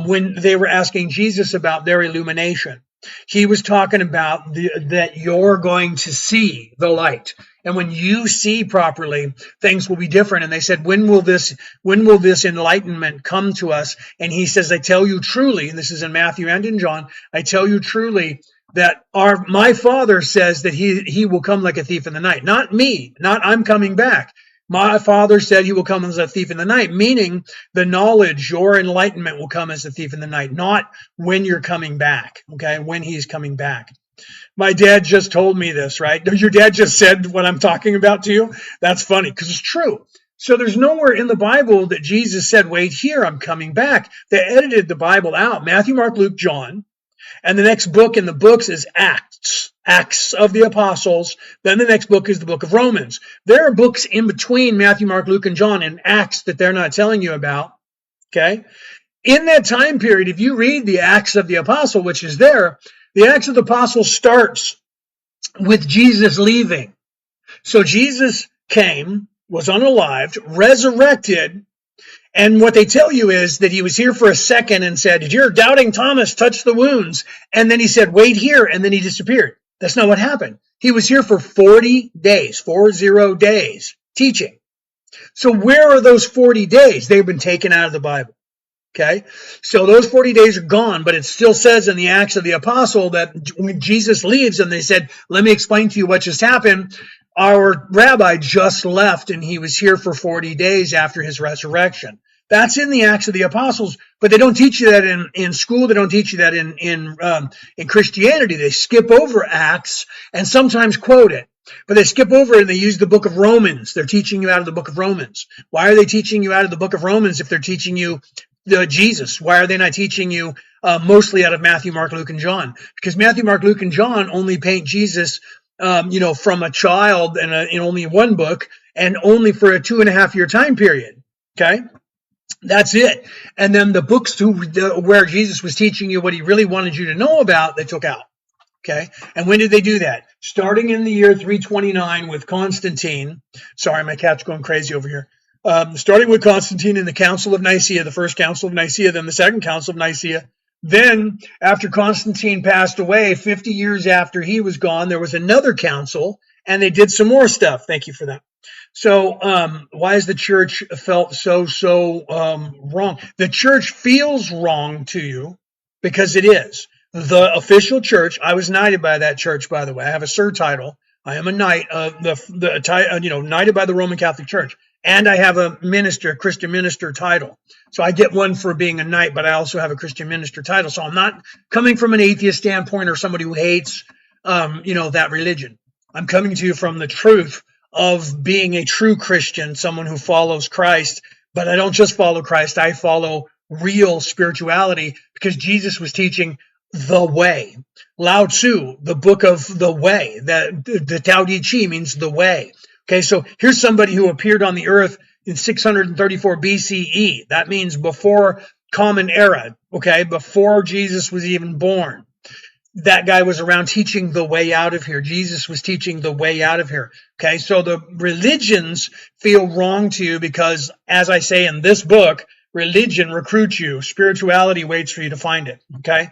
when they were asking Jesus about their illumination. He was talking about that you're going to see the light. And when you see properly, things will be different. And they said, when will this enlightenment come to us? And he says, I tell you truly, and this is in Matthew and in John, I tell you truly, that my Father says that he will come like a thief in the night. Not me, not I'm coming back. My Father said he will come as a thief in the night, meaning the knowledge, your enlightenment will come as a thief in the night, not when you're coming back, okay, when he's coming back. My dad just told me this, right? Your dad just said what I'm talking about to you? That's funny, because it's true. So there's nowhere in the Bible that Jesus said, wait here, I'm coming back. They edited the Bible out. Matthew, Mark, Luke, John. And the next book in the books is Acts of the Apostles. Then the next book is the book of Romans. There are books in between Matthew, Mark, Luke, and John and Acts that they're not telling you about. Okay. In that time period, if you read the Acts of the Apostle, which is there, the Acts of the Apostle starts with Jesus leaving. So Jesus came, was unalived, resurrected, and what they tell you is that he was here for a second and said, "Did your doubting Thomas touch the wounds?" And then he said, "Wait here," and then he disappeared. That's not what happened. He was here for 40 days, 40 days, teaching. So where are those 40 days? They've been taken out of the Bible. Okay, so those 40 days are gone, but it still says in the Acts of the Apostle that when Jesus leaves and they said, "Let me explain to you what just happened," our rabbi just left and he was here for 40 days after his resurrection. That's in the Acts of the Apostles, but they don't teach you that in school. They don't teach you that in Christianity. They skip over Acts and sometimes quote it. But they skip over it and they use the book of Romans. They're teaching you out of the book of Romans. Why are they teaching you out of the book of Romans if they're teaching you Jesus? Why are they not teaching you mostly out of Matthew, Mark, Luke, and John? Because Matthew, Mark, Luke, and John only paint Jesus, from a child in only one book and only for a 2.5 year time period. Okay, that's it. And then the books where Jesus was teaching you what he really wanted you to know about, they took out. Okay, and when did they do that? Starting in the year 329 with Constantine. Sorry, my cat's going crazy over here. Starting with Constantine in the Council of Nicaea, the first Council of Nicaea, then the second Council of Nicaea. Then, after Constantine passed away, 50 years after he was gone, there was another council, and they did some more stuff. Thank you for that. So, why is the church felt so wrong? The church feels wrong to you because it is. The official church, I was knighted by that church, by the way. I have a Sir title. I am a knight of knighted by the Roman Catholic Church. And I have a minister, Christian minister title. So I get one for being a knight, but I also have a Christian minister title. So I'm not coming from an atheist standpoint or somebody who hates, that religion. I'm coming to you from the truth of being a true Christian, someone who follows Christ. But I don't just follow Christ. I follow real spirituality because Jesus was teaching the way. Lao Tzu, the book of the way, the Tao Te Ching means the way. Okay, so here's somebody who appeared on the earth in 634 BCE. That means before Common Era, okay, before Jesus was even born. That guy was around teaching the way out of here. Jesus was teaching the way out of here. Okay, so the religions feel wrong to you because, as I say in this book, religion recruits you. Spirituality waits for you to find it, okay?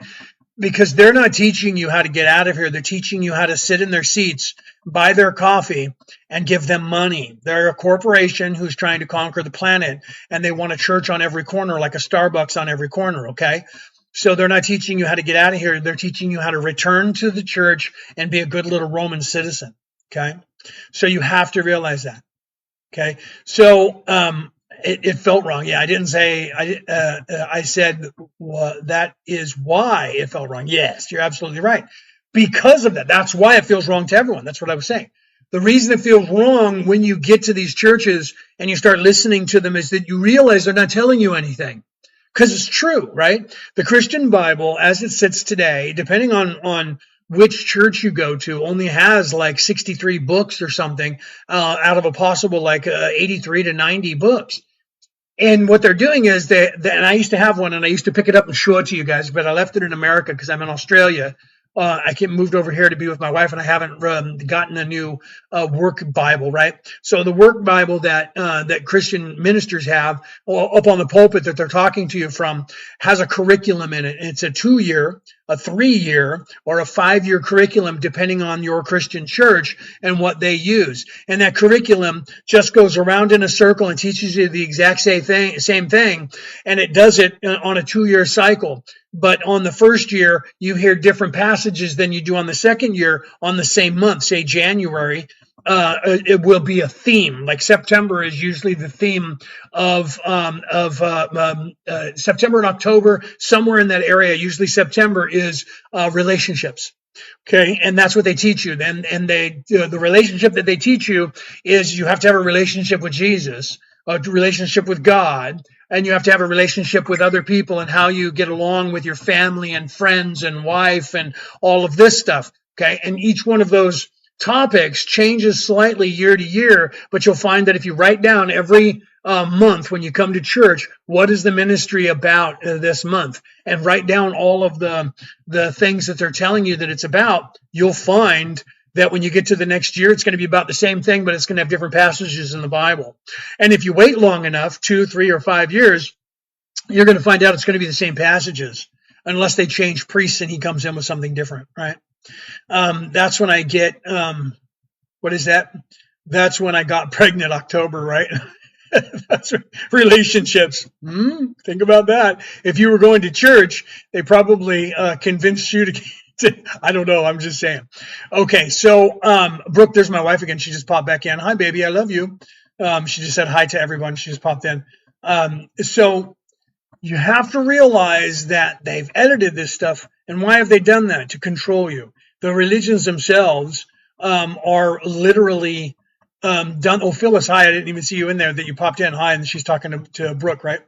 Because they're not teaching you how to get out of here. They're teaching you how to sit in their seats, buy their coffee, and give them money. They're a corporation who's trying to conquer the planet, and they want a church on every corner, like a Starbucks on every corner, okay? So they're not teaching you how to get out of here. They're teaching you how to return to the church and be a good little Roman citizen, okay? So you have to realize that, okay? So it felt wrong. Yeah, I didn't say, I said that is why it felt wrong. Yes, you're absolutely right. Because of that, that's why it feels wrong to everyone. That's what I was saying. The reason it feels wrong when you get to these churches and you start listening to them is that you realize they're not telling you anything. Because it's true, right? The Christian Bible, as it sits today, depending on which church you go to, only has like 63 books or something out of a possible 83 to 90 books. And what they're doing is and I used to have one and I used to pick it up and show it to you guys, but I left it in America because I'm in Australia. I moved over here to be with my wife, and I haven't gotten a new work Bible, right? So the work Bible that Christian ministers have up on the pulpit that they're talking to you from has a curriculum in it. It's a 2-year, a 3-year, or a 5-year curriculum, depending on your Christian church and what they use. And that curriculum just goes around in a circle and teaches you the exact same thing, and it does it on a 2-year cycle. But on the first year, you hear different passages than you do on the second year on the same month, say January. It will be a theme. Like September is usually the theme of September and October, somewhere in that area. Usually September is relationships. Okay, and that's what they teach you. And the relationship that they teach you is you have to have a relationship with Jesus, a relationship with God, and you have to have a relationship with other people and how you get along with your family and friends and wife and all of this stuff. Okay, and each one of those topics changes slightly year to year, but you'll find that if you write down every month when you come to church, what is the ministry about this month? And write down all of the things that they're telling you that it's about. You'll find that when you get to the next year, it's going to be about the same thing, but it's going to have different passages in the Bible. And if you wait long enough, 2, 3, or 5 years, you're going to find out it's going to be the same passages, unless they change priests and he comes in with something different, right? That's when I get, what is that? That's when I got pregnant, October, right? That's relationships. Think about that. If you were going to church, they probably convinced you to I don't know. I'm just saying. Okay, so Brooke, there's my wife again. She just popped back in. Hi, baby. I love you. She just said hi to everyone. She just popped in. So you have to realize that they've edited this stuff. And why have they done that? To control you. The religions themselves are literally done. Oh, Phyllis, hi. I didn't even see you in there that you popped in. Hi. And she's talking to Brooke, right?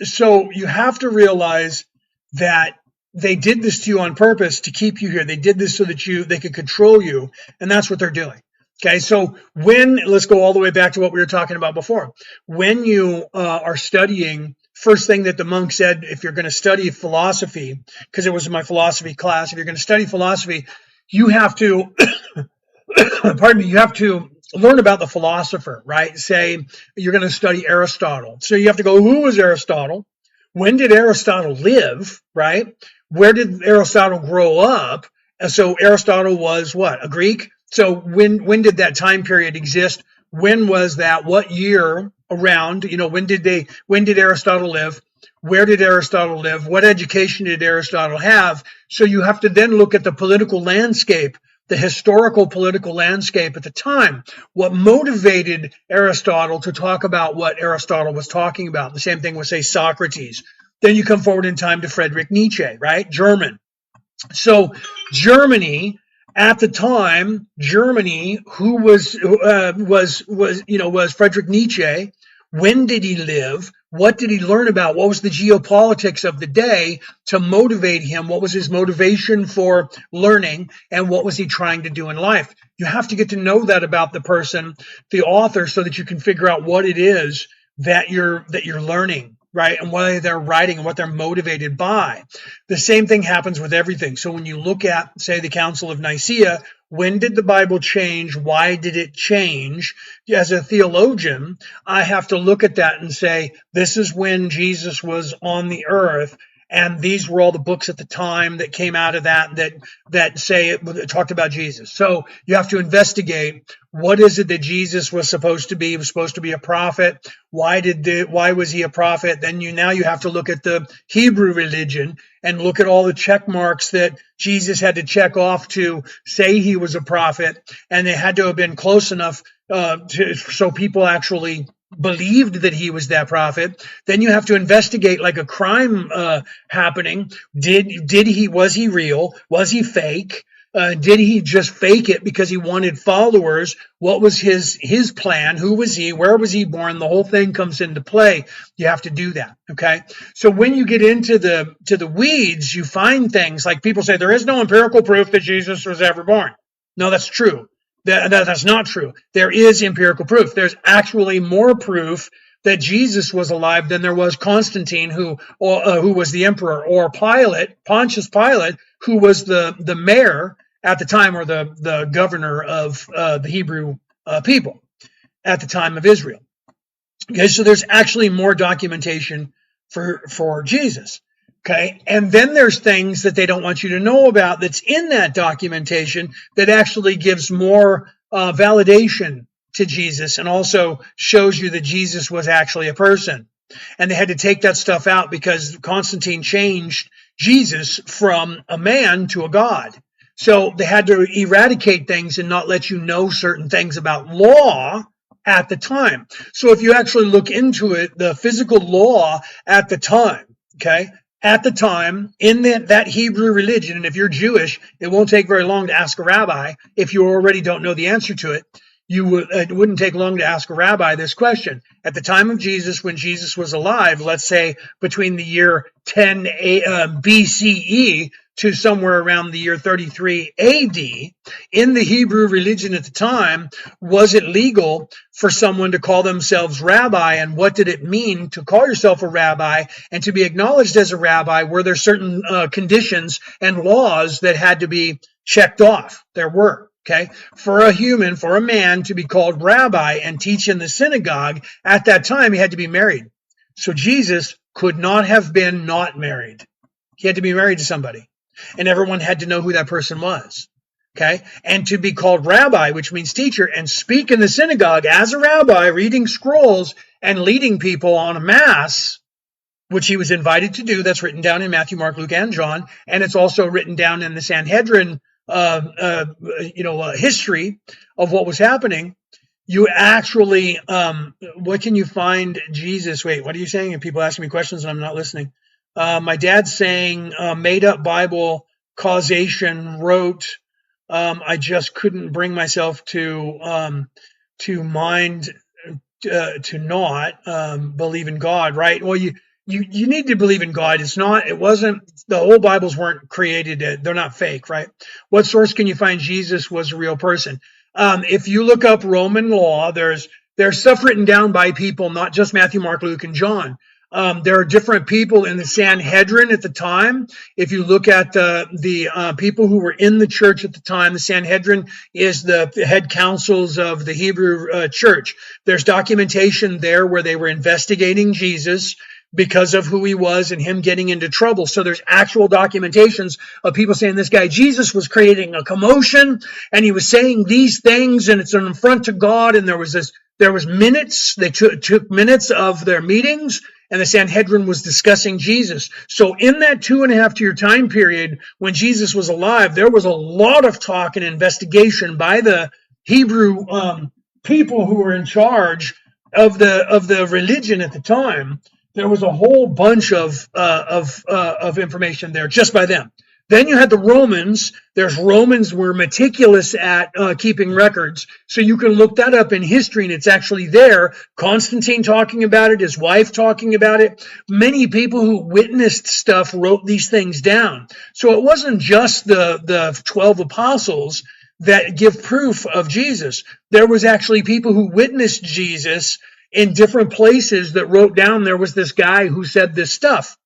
So you have to realize that they did this to you on purpose to keep you here. They did this so that they could control you. And that's what they're doing. Okay, so let's go all the way back to what we were talking about before. When you are studying, first thing that the monk said, if you're going to study philosophy, because it was in my philosophy class, if you're going to study philosophy, you have to, pardon me, you have to learn about the philosopher, right? Say you're going to study Aristotle. So you have to go, who was Aristotle? When did Aristotle live, right? Where did Aristotle grow up? So Aristotle was what? A Greek? So when did that time period exist? When was that? What year around? When did Aristotle live? Where did Aristotle live? What education did Aristotle have? So you have to then look at the political landscape, the historical political landscape at the time. What motivated Aristotle to talk about what Aristotle was talking about? The same thing with, say, Socrates. Then you come forward in time to Friedrich Nietzsche, right? German. So Germany at the time, who was Friedrich Nietzsche? When did he live? What did he learn about? What was the geopolitics of the day to motivate him? What was his motivation for learning? And what was he trying to do in life? You have to get to know that about the person, the author, so that you can figure out what it is that you're learning, right? And why they're writing and what they're motivated by. The same thing happens with everything. So when you look at, say, the Council of Nicaea, when did the Bible change? Why did it change? As a theologian, I have to look at that and say, this is when Jesus was on the earth. And these were all the books at the time that came out of that say it talked about Jesus. So you have to investigate, what is it that Jesus was supposed to be? He was supposed to be a prophet. Why was he a prophet? Then you have to look at the Hebrew religion and look at all the check marks that Jesus had to check off to say he was a prophet. And they had to have been close enough so people actually believed that he was that prophet. Then you have to investigate, like a crime happening. Was he real? Was he fake? Did he just fake it because he wanted followers? What was his plan? Who was he? Where was he born? The whole thing comes into play. You have to do that. Okay. So when you get into the weeds, you find things like people say there is no empirical proof that Jesus was ever born. No, that's true. That's not true. There is empirical proof. There's actually more proof that Jesus was alive than there was Constantine, who was the emperor, or Pontius Pilate, who was the mayor at the time, or the governor of the Hebrew people at the time of Israel. Okay, so there's actually more documentation for Jesus. Okay, and then there's things that they don't want you to know about that's in that documentation that actually gives more validation to Jesus, and also shows you that Jesus was actually a person. And they had to take that stuff out because Constantine changed Jesus from a man to a god. So they had to eradicate things and not let you know certain things about law at the time. So if you actually look into it, the physical law at the time, okay, at the time in that Hebrew religion, and if you're Jewish, it won't take very long to ask a rabbi. If you already don't know the answer to it, it wouldn't take long to ask a rabbi this question. At the time of Jesus, when Jesus was alive, let's say between the year 10 BCE to somewhere around the year 33 AD, in the Hebrew religion at the time, was it legal for someone to call themselves rabbi? And what did it mean to call yourself a rabbi and to be acknowledged as a rabbi? Were there certain conditions and laws that had to be checked off? There were. Okay, for a human, for a man to be called rabbi and teach in the synagogue at that time, he had to be married. So Jesus could not have been not married. He had to be married to somebody, and everyone had to know who that person was. Okay, and to be called rabbi, which means teacher, and speak in the synagogue as a rabbi, reading scrolls and leading people on a mass, which he was invited to do. That's written down in Matthew, Mark, Luke, and John, and it's also written down in the Sanhedrin history of what was happening. You actually, what can you find Jesus? Wait, what are you saying? And people asking me questions and I'm not listening. My dad's saying made up Bible causation wrote. I just couldn't bring myself to mind to not believe in God, right? Well, you need to believe in God. It wasn't, the whole Bibles weren't created. They're not fake, right? What source can you find Jesus was a real person? If you look up Roman law, there's stuff written down by people, not just Matthew, Mark, Luke, and John. There are different people in the Sanhedrin at the time. If you look at the people who were in the church at the time, the Sanhedrin is the head councils of the Hebrew church. There's documentation there where they were investigating Jesus because of who he was and him getting into trouble. So there's actual documentations of people saying this guy Jesus was creating a commotion and he was saying these things and it's an affront to God. And there was minutes. They took minutes of their meetings and the Sanhedrin was discussing Jesus. So in that 2.5 year time period when Jesus was alive, there was a lot of talk and investigation by the Hebrew people who were in charge of the religion at the time. There was a whole bunch of information there just by them. Then you had the Romans. Romans were meticulous at keeping records. So you can look that up in history and it's actually there. Constantine talking about it, his wife talking about it. Many people who witnessed stuff wrote these things down. So it wasn't just the 12 apostles that give proof of Jesus. There was actually people who witnessed Jesus in different places that wrote down there was this guy who said this stuff.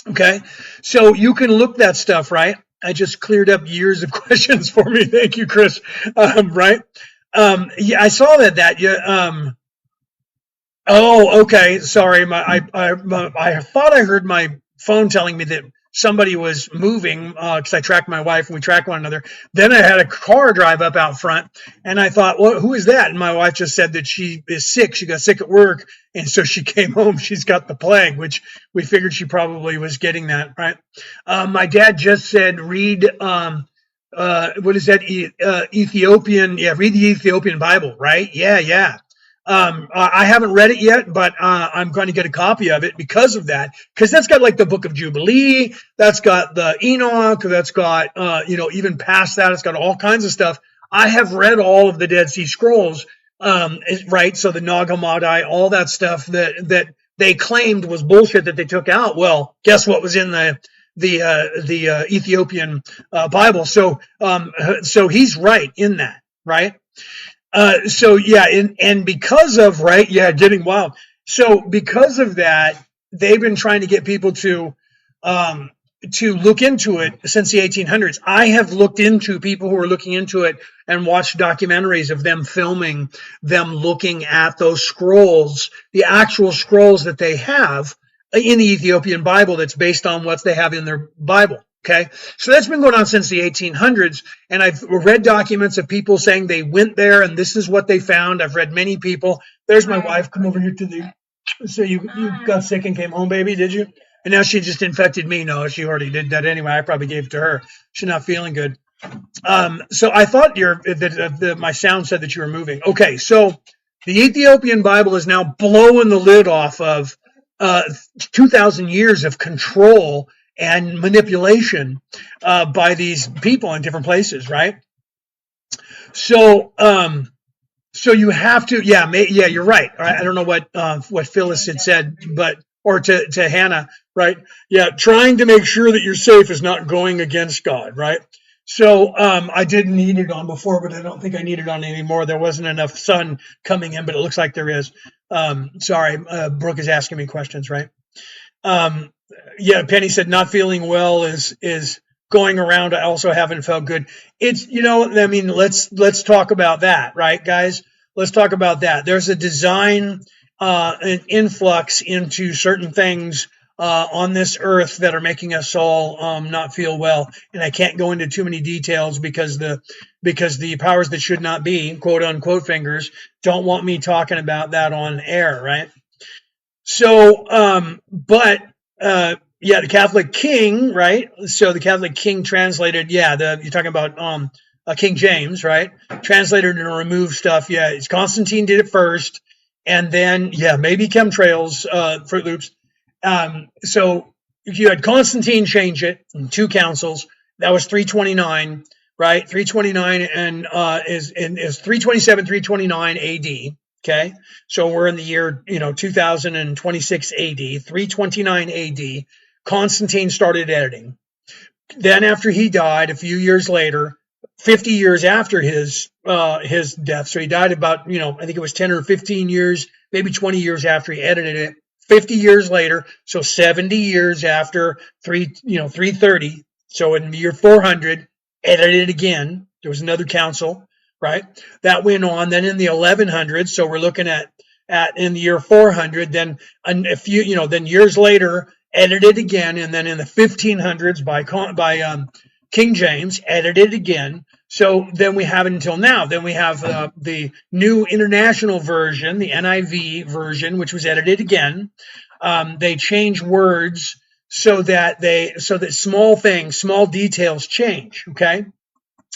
Okay, so you can look that stuff, right? I just cleared up years of questions for me. Thank you, Chris. Right? Yeah, I saw that. Yeah. Oh, okay. Sorry. I thought I heard my phone telling me that somebody was moving because I tracked my wife and we track one another. Then I had a car drive up out front and I thought, well, who is that? And my wife just said that she is sick. She got sick at work. And so she came home. She's got the plague, which we figured she probably was getting that, right? My dad just said, read, what is that? Ethiopian. Yeah, read the Ethiopian Bible, right? Yeah. I haven't read it yet, but I'm going to get a copy of it because of that. Because that's got like the Book of Jubilee, that's got the Enoch, that's got even past that, it's got all kinds of stuff. I have read all of the Dead Sea Scrolls, right? So the Nag Hammadi, all that stuff that they claimed was bullshit that they took out. Well, guess what was in the Ethiopian Bible? So he's right in that, right? So yeah, and because of, right, yeah, getting wild. So because of that, they've been trying to get people to look into it since the 1800s. I have looked into people who are looking into it and watched documentaries of them filming them looking at those scrolls, the actual scrolls that they have in the Ethiopian Bible that's based on what they have in their Bible. Okay, so that's been going on since the 1800s, and I've read documents of people saying they went there and this is what they found. I've read many people. There's my wife. Come over here to the. So you got sick and came home, baby, did you? And now she just infected me. No, she already did that anyway. I probably gave it to her. She's not feeling good. So I thought my sound said that you were moving. Okay, so the Ethiopian Bible is now blowing the lid off of 2,000 years of control and manipulation by these people in different places, right? So you have to, yeah, you're right. I don't know what Phyllis had said, but or to Hannah, right? Yeah, trying to make sure that you're safe is not going against God, right? So I didn't need it on before, but I don't think I need it on anymore. There wasn't enough sun coming in, but it looks like there is. Sorry, Brooke is asking me questions, right? Yeah, Penny said not feeling well is going around. I also haven't felt good. It's, I mean, let's talk about that, right, guys? Let's talk about that. There's a design, an influx into certain things on this earth that are making us all not feel well. And I can't go into too many details because the powers that should not be, quote unquote, fingers, don't want me talking about that on air, right? So, yeah, the Catholic king, right? So the Catholic king translated, you're talking about King James, right? Translated and removed stuff. Yeah, it's Constantine did it first, and then maybe chemtrails, Fruit Loops. So you had Constantine change it in 2 councils. That was 329, right? 329 and is 327, 329 AD. Okay, so we're in the year 2026 AD, 329 AD. Constantine started editing. Then after he died, a few years later, 50 years after his death, so he died about I think it was 10 or 15 years, maybe 20 years after he edited it. 50 years later, so 70 years after 330. So in the year 400, edited again. There was another council, right? That went on. Then in the 1100s, so we're looking at in the year 400. Then a few, then years later, edited again, and then in the 1500s by King James, edited again. So then we have it until now. Then we have the New International Version, the NIV version, which was edited again. They change words so that small things, small details change. Okay,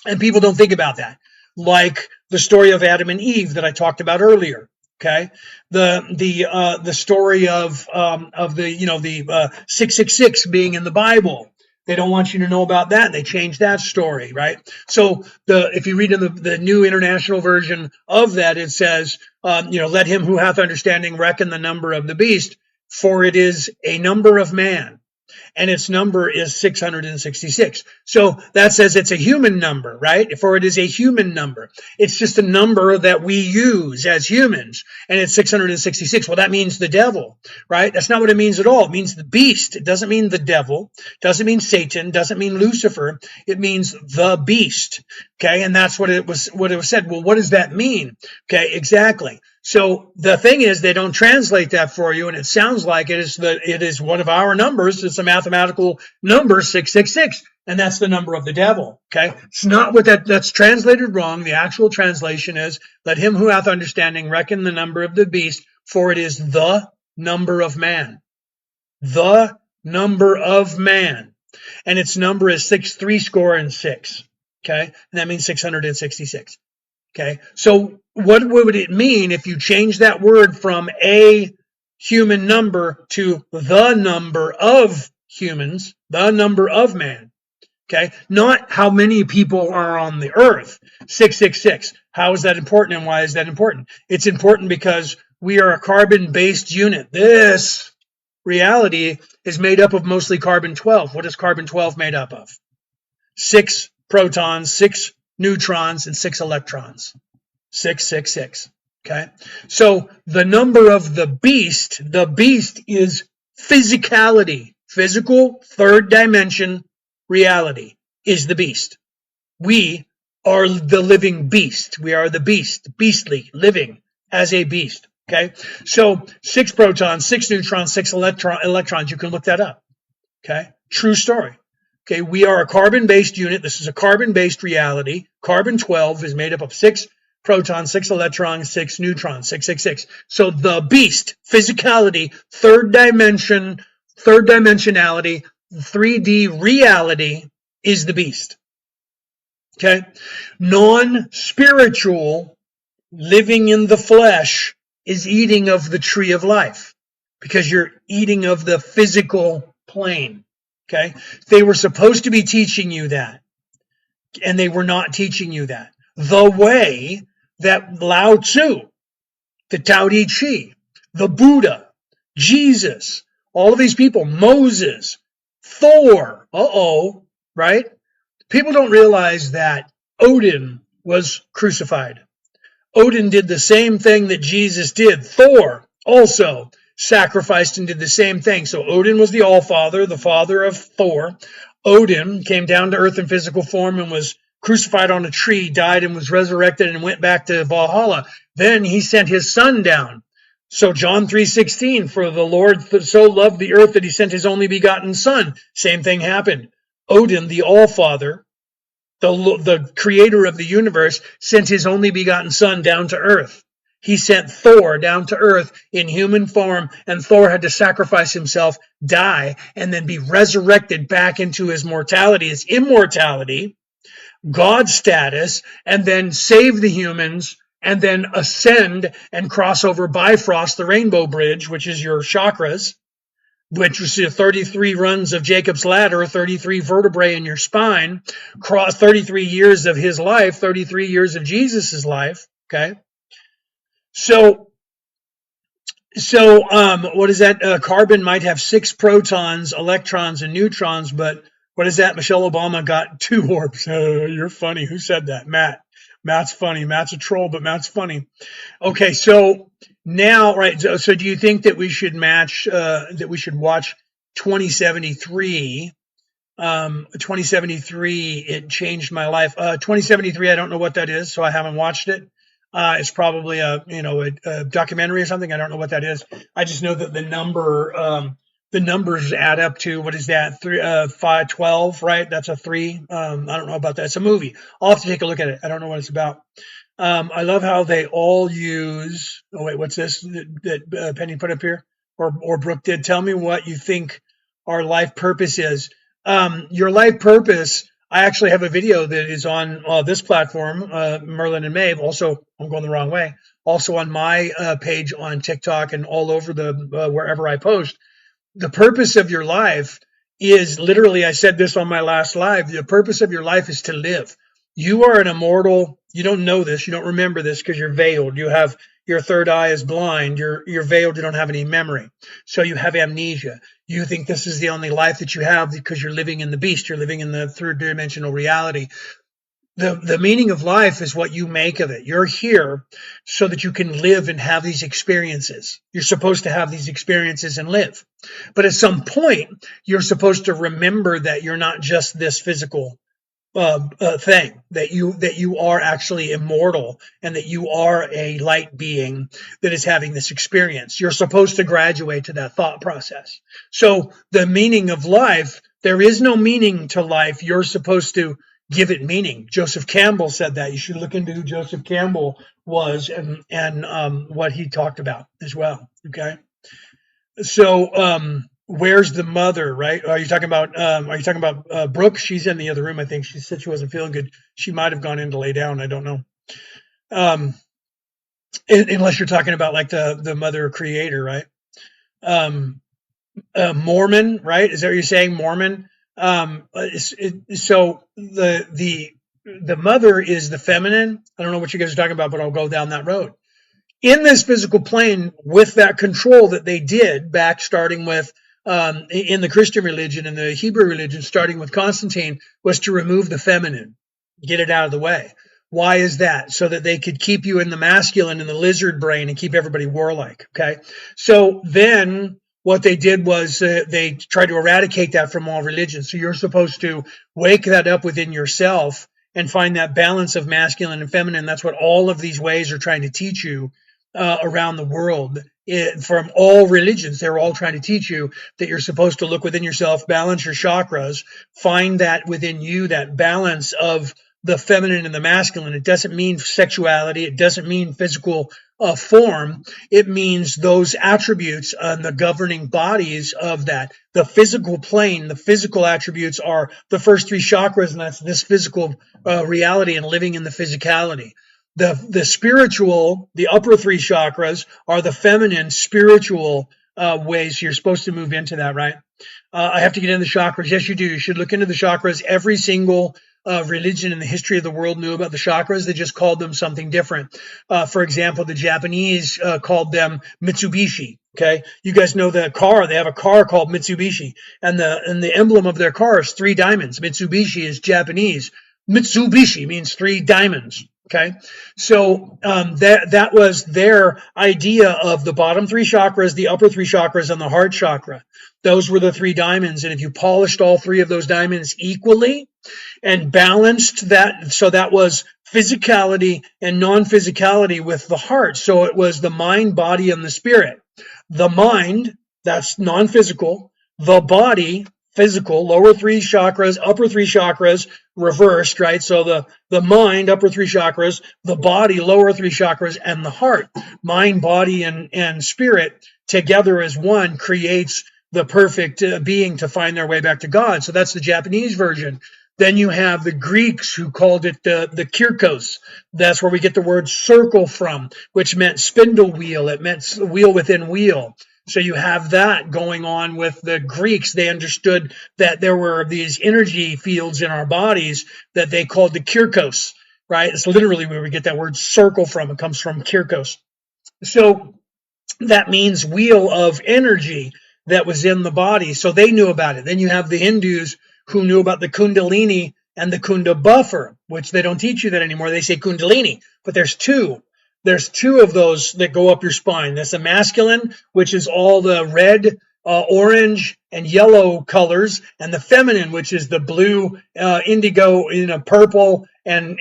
and people don't think about that, like the story of Adam and Eve that I talked about earlier. Okay, the story of the 666 being in the Bible. They don't want you to know about that. They changed that story, right? So if you read in the New International Version of that, it says, let him who hath understanding reckon the number of the beast, for it is a number of man, and its number is 666. So that says it's a human number, right? For it is a human number. It's just a number that we use as humans, and it's 666. Well, that means the devil, right? That's not what it means at all. It means the beast. It doesn't mean the devil. It doesn't mean Satan. It doesn't mean Lucifer. It means the beast. Okay, and that's what it was said. Well, what does that mean? Okay, exactly. So the thing is, they don't translate that for you, and it sounds like it is one of our numbers. It's a mathematical number, 666, and that's the number of the devil. Okay, it's not what that's translated wrong. The actual translation is, "Let him who hath understanding reckon the number of the beast, for it is the number of man." The number of man, and its number is 666. Okay, and that means 666. Okay, so what would it mean if you change that word from a human number to the number of humans, the number of man? Okay, not how many people are on the earth. 666. How is that important, and why is that important? It's important because we are a carbon-based unit. This reality is made up of mostly carbon-12. What is carbon-12 made up of? 6 protons, 6 neutrons, and 6 electrons. 666. Okay, so the number of the beast is physicality. Physical, third dimension reality is the beast. We are the living beast. We are the beast, beastly, living as a beast. Okay, so 6 protons, 6 neutrons, 6 electrons. You can look that up. Okay, true story. Okay, we are a carbon-based unit. This is a carbon-based reality. Carbon-12 is made up of 6 protons, 6 electrons, 6 neutrons, 666. So the beast, physicality, third dimensionality, 3D reality is the beast. Okay, non-spiritual, living in the flesh, is eating of the tree of life, because you're eating of the physical plane. Okay, they were supposed to be teaching you that, and they were not teaching you that. The way that Lao Tzu, the Tao Te Ching, the Buddha, Jesus, all of these people, Moses, Thor, right? People don't realize that Odin was crucified. Odin did the same thing that Jesus did. Thor also sacrificed and did the same thing. So Odin was the All-Father, the father of Thor. Odin came down to earth in physical form and was crucified on a tree, died and was resurrected and went back to Valhalla. Then he sent his son down. So John 3:16, for the Lord so loved the earth that he sent his only begotten son. Same thing happened. Odin, the All-Father, the creator of the universe, sent his only begotten son down to earth. He sent Thor down to earth in human form, and Thor had to sacrifice himself, die, and then be resurrected back into his mortality, his immortality, God status, and then save the humans, and then ascend and cross over Bifrost, the Rainbow Bridge, which is your chakras, which is 33 runs of Jacob's ladder, 33 vertebrae in your spine, cross 33 years of his life, 33 years of Jesus's life. Okay. So what is that? Carbon might have 6 protons, electrons, and neutrons, but what is that? Michelle Obama got 2 orbs. You're funny. Who said that? Matt. Matt's funny. Matt's a troll, but Matt's funny. Okay, so now, right, so do you think that we should watch 2073? 2073, it changed my life. 2073, I don't know what that is, so I haven't watched it. It's probably a documentary or something. I don't know what that is. I just know that the numbers add up to, what is that? 512, right? That's a 3. I don't know about that. It's a movie. I'll have to take a look at it. I don't know what it's about. I love how they all use. Oh wait, what's this that Penny put up here, or Brooke did? Tell me what you think our life purpose is. Your life purpose. I actually have a video that is on this platform, Merlin and Maeve. Also, I'm going the wrong way. Also on my page on TikTok and all over the wherever I post. The purpose of your life is literally, I said this on my last live, the purpose of your life is to live. You are an immortal. You don't know this. You don't remember this because you're veiled. You have your third eye is blind. You're veiled. You don't have any memory. So you have amnesia. You think this is the only life that you have because you're living in the beast. You're living in the third dimensional reality. The meaning of life is what you make of it. You're here so that you can live and have these experiences. You're supposed to have these experiences and live. But at some point, you're supposed to remember that you're not just this physical thing, that you are actually immortal and that you are a light being that is having this experience. You're supposed to graduate to that thought process. So the meaning of life, there is no meaning to life. You're supposed to give it meaning. Joseph Campbell said that. You should look into who Joseph Campbell was and what he talked about as well. Okay. So where's the mother, right? Are you talking about Brooke? She's in the other room, I think. She said she wasn't feeling good. She might have gone in to lay down. I don't know. Unless you're talking about like the mother creator, right? Mormon, right? Is that what you're saying? Mormon? So the mother is the feminine. I don't know what you guys are talking about, but I'll go down that road. In this physical plane, with that control that they did back, starting with in the Christian religion and the Hebrew religion, starting with Constantine, was to remove the feminine, get it out of the way. Why is that? So that they could keep you in the masculine and the lizard brain and keep everybody warlike. Okay. So then what they did was they tried to eradicate that from all religions. So you're supposed to wake that up within yourself and find that balance of masculine and feminine. That's what all of these ways are trying to teach you around the world. From all religions, they're all trying to teach you that you're supposed to look within yourself, balance your chakras, find that within you, that balance of the feminine and the masculine. It doesn't mean sexuality. It doesn't mean physical form. It means those attributes and the governing bodies of that. The physical plane, the physical attributes are the first 3 chakras, and that's this physical reality and living in the physicality. The spiritual, the upper 3 chakras are the feminine spiritual ways. You're supposed to move into that, right? I have to get into the chakras. Yes, you do. You should look into the chakras. Every single religion in the history of the world knew about the chakras. They just called them something different. For example, the Japanese called them Mitsubishi. Okay, you guys know the car. They have a car called Mitsubishi, and the emblem of their car is 3 diamonds. Mitsubishi is Japanese. Mitsubishi means 3 diamonds. Okay, so that was their idea of the bottom 3 chakras, the upper 3 chakras, and the heart chakra. Those were the 3 diamonds, and if you polished all 3 of those diamonds equally and balanced that, so that was physicality and non-physicality with the heart. So it was the mind, body, and the spirit. The mind, that's non-physical. The body, physical, lower 3 chakras, upper 3 chakras, reversed, right? So the mind, upper 3 chakras, the body, lower 3 chakras, and the heart, mind, body, and spirit together as one creates the perfect being to find their way back to God. So that's the Japanese version. Then you have the Greeks who called it the Kirkos. That's where we get the word circle from, which meant spindle wheel. It meant wheel within wheel. So you have that going on with the Greeks. They understood that there were these energy fields in our bodies that they called the Kirkos, right? It's literally where we get that word circle from. It comes from Kirkos. So that means wheel of energy that was in the body. So they knew about it. Then you have the Hindus who knew about the Kundalini and the Kunda buffer, which they don't teach you that anymore. They say Kundalini, but there's 2. There's 2 of those that go up your spine. That's the masculine, which is all the red, orange, and yellow colors, and the feminine, which is the blue, indigo, purple, and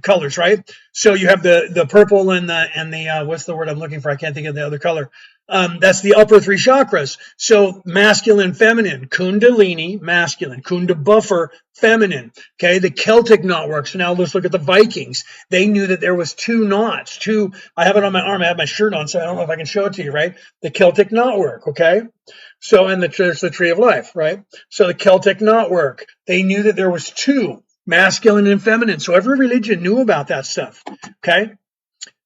colors, right? So you have the purple and the what's the word I'm looking for? I can't think of the other color. That's the upper 3 chakras. So masculine, feminine, Kundalini, masculine, Kunda buffer, feminine. Okay, the Celtic knot work. So now let's look at the Vikings. They knew that there was 2 knots. I have it on my arm. I have my shirt on, so I don't know if I can show it to you, right? The Celtic knot work. Okay. So, and there's the tree of life, right? So the Celtic knot work. They knew that there was 2, masculine and feminine. So every religion knew about that stuff. Okay.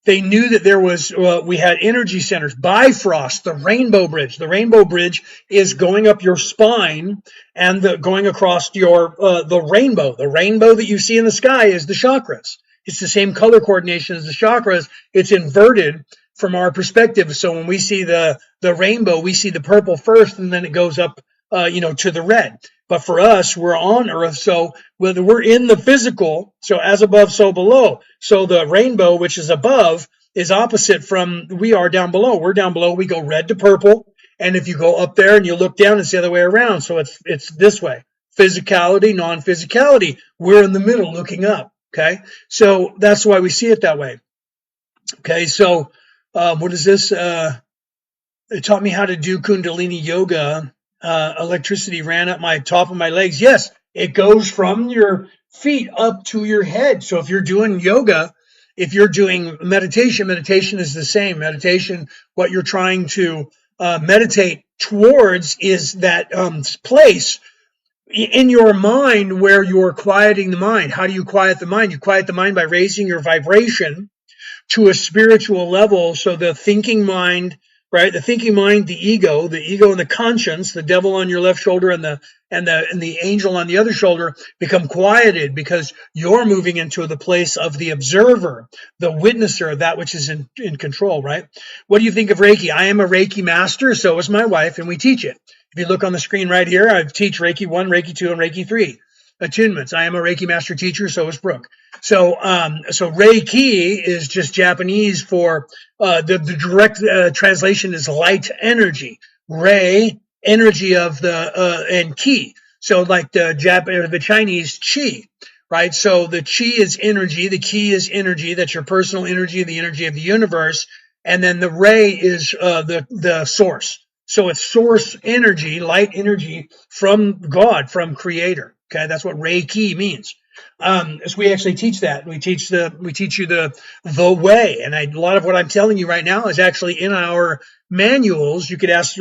They knew that there was, we had energy centers. Bifrost, the rainbow bridge. The rainbow bridge is going up your spine and going across your, the rainbow. The rainbow that you see in the sky is the chakras. It's the same color coordination as the chakras. It's inverted from our perspective. So when we see the rainbow, we see the purple first, and then it goes up, to the red. But for us, we're on Earth, so we're in the physical, so as above, so below. So the rainbow, which is above, is opposite from we are down below. We're down below, we go red to purple, and if you go up there and you look down, it's the other way around. So it's this way. Physicality, non-physicality. We're in the middle looking up, okay? So that's why we see it that way. Okay, so what is this? It taught me how to do Kundalini yoga. Electricity ran up my top of my legs. Yes, it goes from your feet up to your head. So if you're doing yoga, if you're doing meditation is the same. Meditation, what you're trying to meditate towards is that place in your mind where you're quieting the mind. How do you quiet the mind? You quiet the mind by raising your vibration to a spiritual level. So the thinking mind, right? The thinking mind, the ego and the conscience, the devil on your left shoulder and the angel on the other shoulder become quieted because you're moving into the place of the observer, the witnesser, that which is in control, right? What do you think of Reiki? I am a Reiki master, so is my wife, and we teach it. If you look on the screen right here, I teach Reiki 1, Reiki 2, and Reiki 3 attunements. I am a Reiki master teacher, so is Brooke. So Reiki is just Japanese for the direct translation is light energy. Rei, energy of and ki. So like the Chinese chi, right? So the chi is energy, the ki is energy. That's your personal energy, the energy of the universe, and then the Rei is the source. So it's source energy, light energy from God, from Creator. Okay, that's what Reiki means. So we actually teach that. We teach you the way, and a lot of what I'm telling you right now is actually in our manuals. You could ask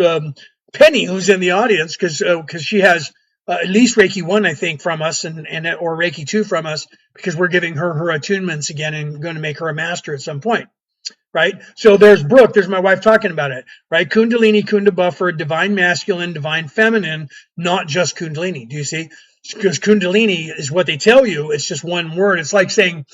Penny, who's in the audience, because she has at least Reiki 1, I think, from us, or Reiki 2 from us, because we're giving her attunements again and going to make her a master at some point. Right? So there's Brooke, there's my wife talking about it, right? Kundalini, Kunda buffer, divine masculine, divine feminine, not just Kundalini. Do you see? because Kundalini is what they tell you. It's just one word. It's like saying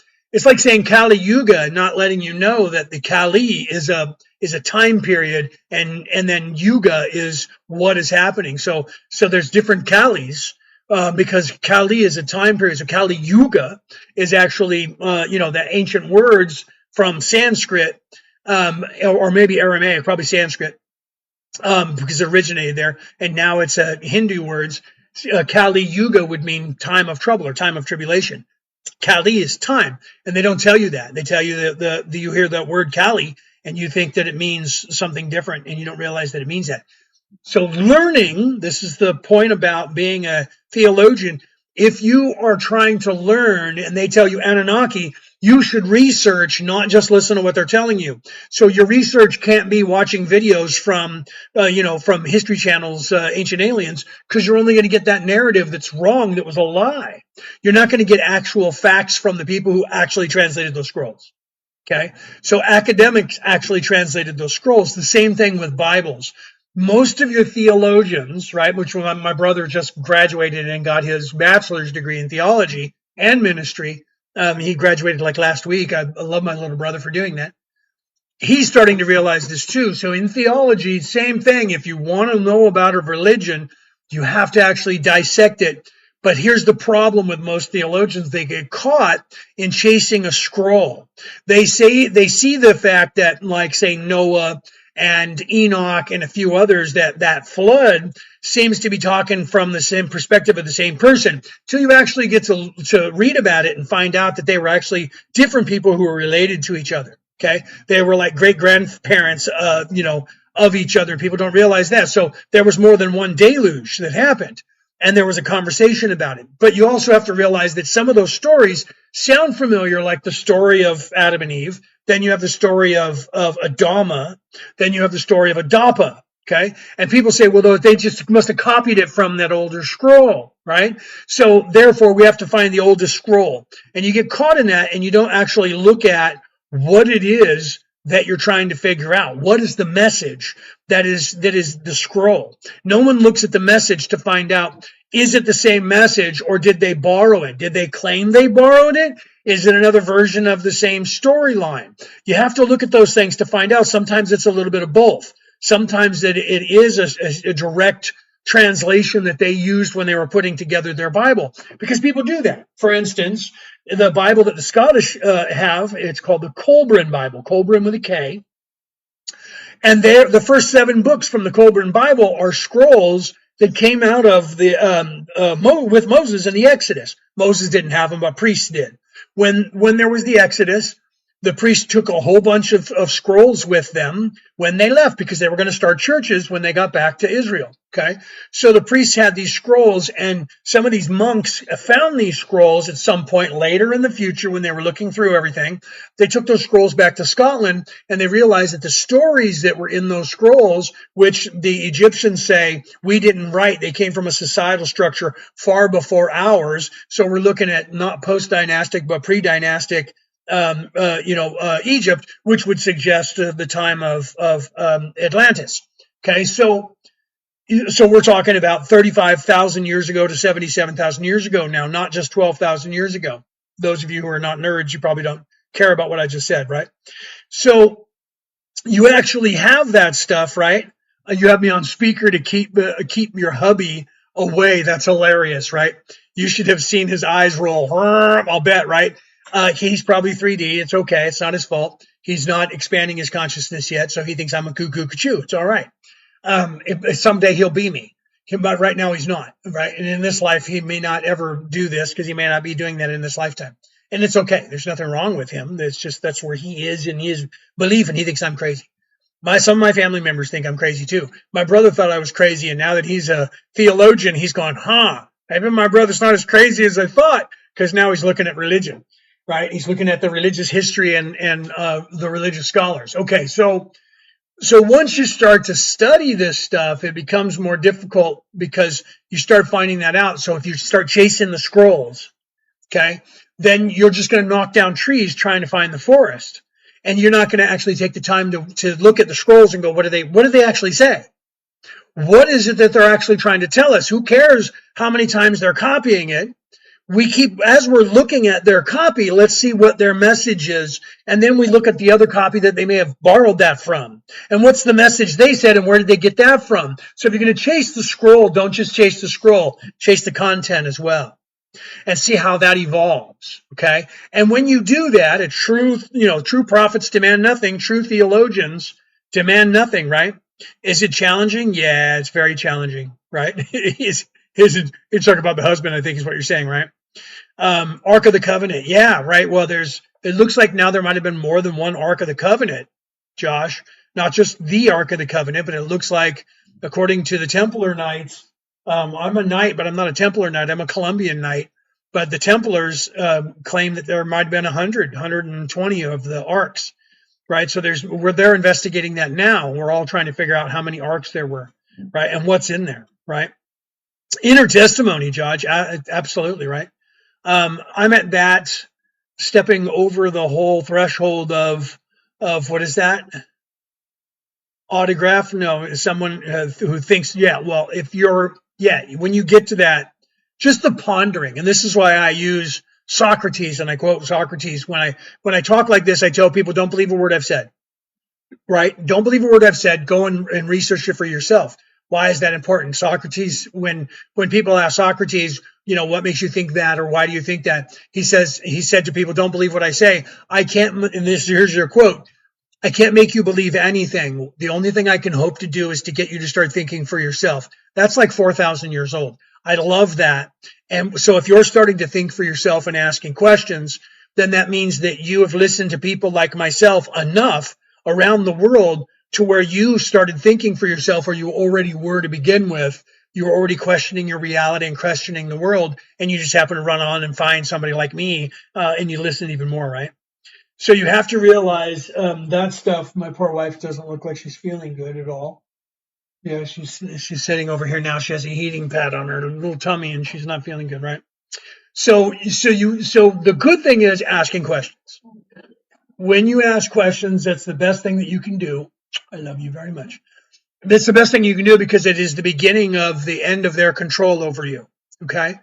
Kali Yuga, not letting you know that the Kali is a time period, and then Yuga is what is happening. So there's different Kalis. Because Kali is a time period, so Kali Yuga is actually, the ancient words from Sanskrit, or maybe Aramaic, probably Sanskrit, because it originated there, and now it's Hindu words. Kali Yuga would mean time of trouble or time of tribulation. Kali is time, and they don't tell you that. They tell you that you hear that word Kali, and you think that it means something different, and you don't realize that it means that. So learning, this is the point about being a theologian. If you are trying to learn and they tell you Anunnaki, you should research, not just listen to what they're telling you. So your research can't be watching videos from History Channel's Ancient Aliens, because you're only going to get that narrative that's wrong, that was a lie. You're not going to get actual facts from the people who actually translated those scrolls. Okay, so academics actually translated those scrolls. The same thing with Bibles. Most of your theologians, right, which my brother just graduated and got his bachelor's degree in theology and ministry. He graduated like last week. I love my little brother for doing that. He's starting to realize this too. So in theology, same thing. If you want to know about a religion, you have to actually dissect it. But here's the problem with most theologians. They get caught in chasing a scroll. They see the fact that, like, say, Noah and Enoch and a few others, that flood seems to be talking from the same perspective of the same person, till you actually get to read about it and find out that they were actually different people who were related to each other. Okay, they were like great grandparents, of each other. People don't realize that. So there was more than one deluge that happened, and there was a conversation about it. But you also have to realize that some of those stories sound familiar, like the story of Adam and Eve. Then you have the story of Adama. Then you have the story of Adapa. Okay. And people say, well, they just must have copied it from that older scroll, right? So therefore we have to find the oldest scroll. And you get caught in that, and you don't actually look at what it is that you're trying to figure out. What is the message that is the scroll? No one looks at the message to find out, is it the same message, or did they borrow it? Did they claim they borrowed it? Is it another version of the same storyline? You have to look at those things to find out. Sometimes it's a little bit of both. Sometimes that it is a direct translation that they used when they were putting together their Bible, because people do that. For instance, the Bible that the Scottish have, it's called the Colburn Bible, Colburn with a K. And the first 7 books from the Colburn Bible are scrolls that came out of with Moses in the Exodus. Moses didn't have them, but priests did. When there was the Exodus, the priests took a whole bunch of scrolls with them when they left, because they were going to start churches when they got back to Israel. Okay, so the priests had these scrolls, and some of these monks found these scrolls at some point later in the future when they were looking through everything. They took those scrolls back to Scotland, and they realized that the stories that were in those scrolls, which the Egyptians say we didn't write, they came from a societal structure far before ours. So we're looking at not post-dynastic but pre-dynastic Egypt, which would suggest the time of Atlantis. Okay, so we're talking about 35,000 years ago to 77,000 years ago now, not just 12,000 years ago. Those of you who are not nerds, you probably don't care about what I just said, right? So you actually have that stuff, right? You have me on speaker to keep your hubby away. That's hilarious, right? You should have seen his eyes roll. I'll bet, right? He's probably 3D. It's okay. It's not his fault. He's not expanding his consciousness yet, so he thinks I'm a cuckoo cuckoo. It's all right. Someday he'll be me, but right now he's not, right? And in this life, he may not ever do this, because he may not be doing that in this lifetime. And it's okay. There's nothing wrong with him. It's just that's where he is in his belief, and he thinks I'm crazy. Some of my family members think I'm crazy too. My brother thought I was crazy, and now that he's a theologian, he's gone, maybe my brother's not as crazy as I thought, because now he's looking at religion. Right, he's looking at the religious history and the religious scholars. Okay, so once you start to study this stuff, it becomes more difficult, because you start finding that out. So if you start chasing the scrolls, okay, then you're just going to knock down trees trying to find the forest, and you're not going to actually take the time to look at the scrolls and go, what do they actually say? what is it that they're actually trying to tell us? Who cares how many times they're copying it? We keep, as we're looking at their copy, let's see what their message is. And then we look at the other copy that they may have borrowed that from. And what's the message they said and where did they get that from? So if you're going to chase the scroll, don't just chase the scroll, chase the content as well. And see how that evolves, okay? And when you do that, a true prophets demand nothing, true theologians demand nothing, right? Is it challenging? Yeah, it's very challenging, right? You're talking about the husband, I think is what you're saying, right? Ark of the Covenant, yeah, right. Well, it looks like now there might have been more than one Ark of the Covenant, Josh, not just the Ark of the Covenant, but it looks like, according to the Templar Knights, I'm a knight, but I'm not a Templar knight. I'm a Columbian knight. But the Templars claim that there might have been 120 of the arcs, right? So they're investigating that now. We're all trying to figure out how many arcs there were, right? And what's in there, right? Inner testimony, Josh, absolutely, right? I'm at that, stepping over the whole threshold of what is that? Autograph? No, someone who thinks, when you get to that, just the pondering. And this is why I use Socrates, and I quote Socrates. When I talk like this, I tell people, don't believe a word I've said, right? Don't believe a word I've said. Go and research it for yourself. Why is that important? Socrates, when people ask Socrates, what makes you think that, or why do you think that? He said to people, don't believe what I say. I can't, and here's your quote, I can't make you believe anything. The only thing I can hope to do is to get you to start thinking for yourself. That's like 4,000 years old. I love that. And so if you're starting to think for yourself and asking questions, then that means that you have listened to people like myself enough around the world to where you started thinking for yourself, or you already were to begin with. You were already questioning your reality and questioning the world, and you just happen to run on and find somebody like me, and you listen even more, right? So you have to realize that stuff. My poor wife doesn't look like she's feeling good at all. Yeah, she's sitting over here now. She has a heating pad on her little tummy, and she's not feeling good, right? So the good thing is asking questions. When you ask questions, that's the best thing that you can do. I love you very much. That's the best thing you can do, because it is the beginning of the end of their control over you. Okay.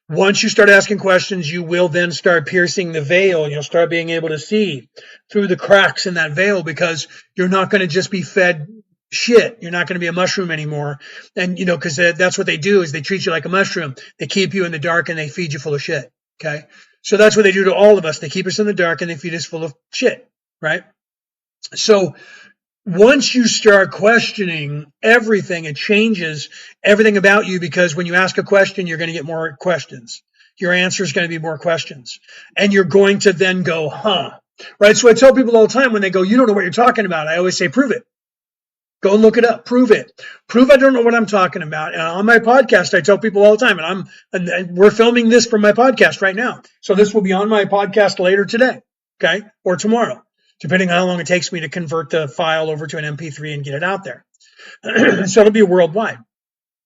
Once you start asking questions, you will then start piercing the veil. You'll start being able to see through the cracks in that veil, because you're not going to just be fed shit. You're not going to be a mushroom anymore. And, because that's what they do, is they treat you like a mushroom. They keep you in the dark and they feed you full of shit. Okay. So that's what they do to all of us. They keep us in the dark and they feed us full of shit. Right. So once you start questioning everything, it changes everything about you, because when you ask a question, you're going to get more questions. Your answer is going to be more questions. And you're going to then go, huh? Right? So I tell people all the time when they go, you don't know what you're talking about, I always say, prove it. Go and look it up. Prove it. Prove I don't know what I'm talking about. And on my podcast, I tell people all the time, and we're filming this for my podcast right now. So this will be on my podcast later today, okay? Or tomorrow, depending on how long it takes me to convert the file over to an MP3 and get it out there. So it'll be worldwide.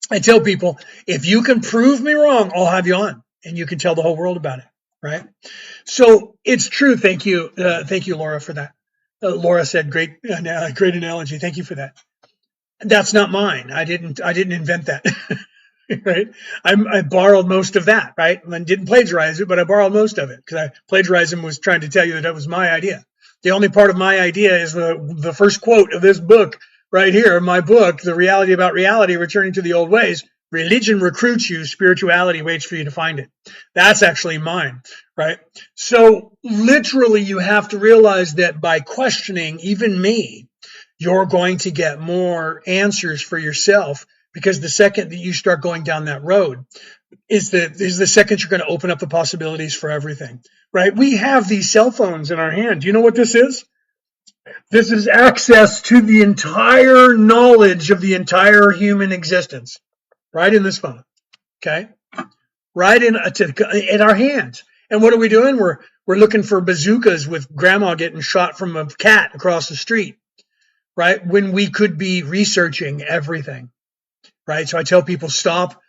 I tell people, if you can prove me wrong, I'll have you on, and you can tell the whole world about it, right? So it's true. Thank you, Laura, for that. Laura said, great analogy. Thank you for that. That's not mine. I didn't invent that. Right? I borrowed most of that, right? And didn't plagiarize it, but I borrowed most of it, because plagiarism was trying to tell you that was my idea. The only part of my idea is the first quote of this book right here, my book, The Reality About Reality, Returning to the Old Ways. Religion recruits you, spirituality waits for you to find it. That's actually mine, right? So literally you have to realize that by questioning even me, you're going to get more answers for yourself, because the second that you start going down that road is the second you're going to open up the possibilities for everything, right? We have these cell phones in our hand. Do you know what this is? This is access to the entire knowledge of the entire human existence, right in this phone, okay? Right in our hands. And what are we doing? We're looking for bazookas with grandma getting shot from a cat across the street, right? When we could be researching everything, right? So I tell people, stop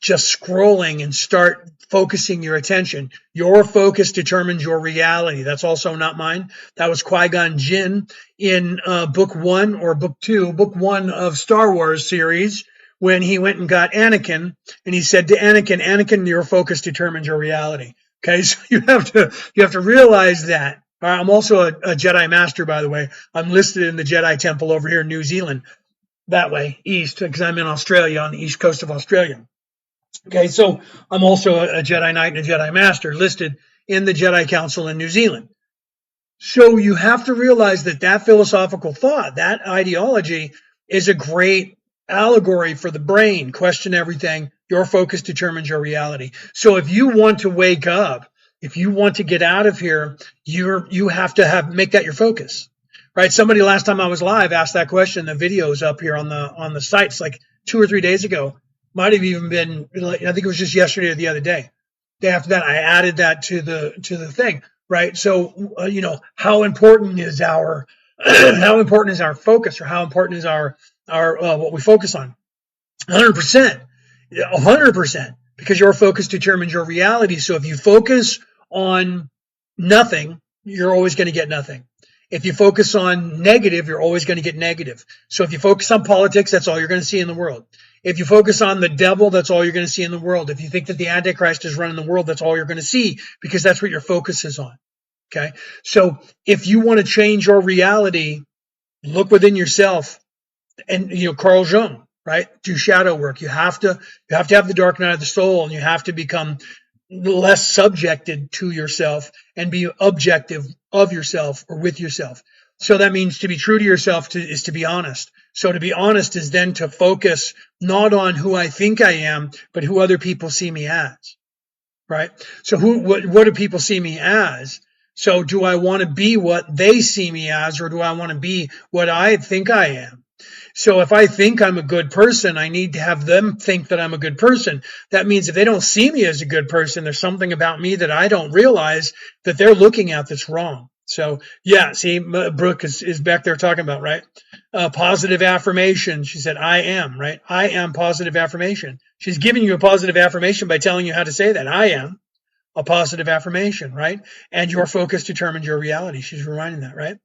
just scrolling and start focusing your attention. Your focus determines your reality. That's also not mine. That was Qui-Gon Jinn in book 1 or book 2, book 1 of Star Wars series, when he went and got Anakin, and he said to Anakin, Anakin, your focus determines your reality. Okay, so you have to realize that. All right, I'm also a Jedi Master, by the way. I'm listed in the Jedi Temple over here in New Zealand, that way, east, because I'm in Australia, on the east coast of Australia. Okay, so I'm also a Jedi Knight and a Jedi Master listed in the Jedi Council in New Zealand. So you have to realize that philosophical thought, that ideology, is a great allegory for the brain. Question everything. Your focus determines your reality. So if you want to wake up, if you want to get out of here, you have to make that your focus, right? Somebody last time I was live asked that question. The video is up here on the sites like 2 or 3 days ago. Might have even been, I think it was just yesterday or the other day. Day after that, I added that to the thing, right? So how important is our focus, or how important is our what we focus on? 100%, 100%, because your focus determines your reality. So if you focus on nothing, you're always going to get nothing. If you focus on negative, you're always going to get negative. So if you focus on politics, that's all you're going to see in the world. If you focus on the devil, that's all you're going to see in the world. If you think that the Antichrist is running the world, that's all you're going to see, because that's what your focus is on. Okay. So if you want to change your reality, look within yourself. And, Carl Jung, right? Do shadow work. You have to have the dark night of the soul, and you have to become less subjected to yourself and be objective of yourself or with yourself. So that means to be true to yourself is to be honest. So to be honest is then to focus not on who I think I am, but who other people see me as, right? So what do people see me as? So do I want to be what they see me as, or do I want to be what I think I am? So if I think I'm a good person, I need to have them think that I'm a good person. That means if they don't see me as a good person, there's something about me that I don't realize that they're looking at that's wrong. So yeah, see, Brooke is back there talking about, right? Positive affirmation. She said, I am, right? I am positive affirmation. She's giving you a positive affirmation by telling you how to say that. I am a positive affirmation, right? And your focus determines your reality. She's reminding that, right?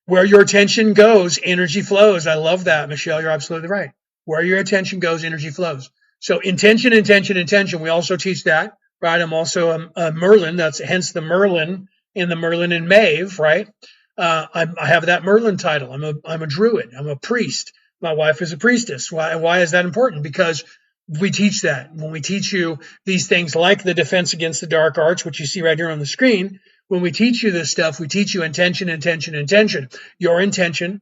Where your attention goes, energy flows. I love that, Michelle. You're absolutely right. Where your attention goes, energy flows. So intention, intention, intention. We also teach that, right? I'm also a Merlin. That's hence the Merlin in the Merlin and Maeve, right? I have that Merlin title. I'm a druid. I'm a priest. My wife is a priestess. Why is that important? Because we teach that. When we teach you these things like the defense against the dark arts, which you see right here on the screen, when we teach you this stuff, we teach you intention, intention, intention. Your intention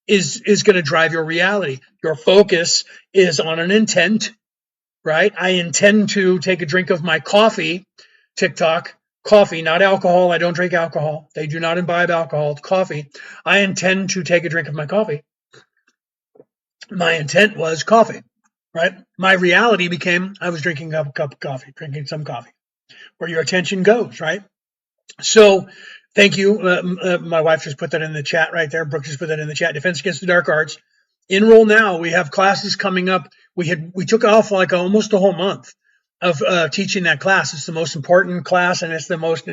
is going to drive your reality. Your focus is on an intent, right? I intend to take a drink of my coffee, TikTok, coffee, not alcohol. I don't drink alcohol. They do not imbibe alcohol. It's coffee. I intend to take a drink of my coffee. My intent was coffee, right? My reality became I was drinking a cup of coffee, drinking some coffee. Where your attention goes, right? So thank you. My wife just put that in the chat right there. Brooke just put that in the chat. Defense Against the Dark Arts. Enroll now. We have classes coming up. We took off like almost a whole month of teaching that class. It's the most important class, and it's the most,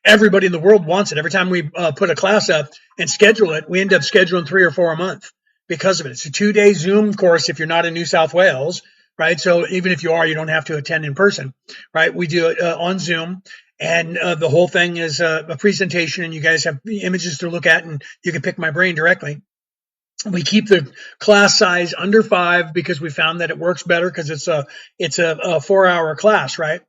everybody in the world wants it. Every time we put a class up and schedule it, we end up scheduling 3 or 4 a month because of it. It's a 2-day Zoom course if you're not in New South Wales, right? So even if you are, you don't have to attend in person, right? We do it on Zoom. And the whole thing is a presentation, and you guys have images to look at, and you can pick my brain directly. We keep the class size under 5 because we found that it works better because it's a 4-hour class, right?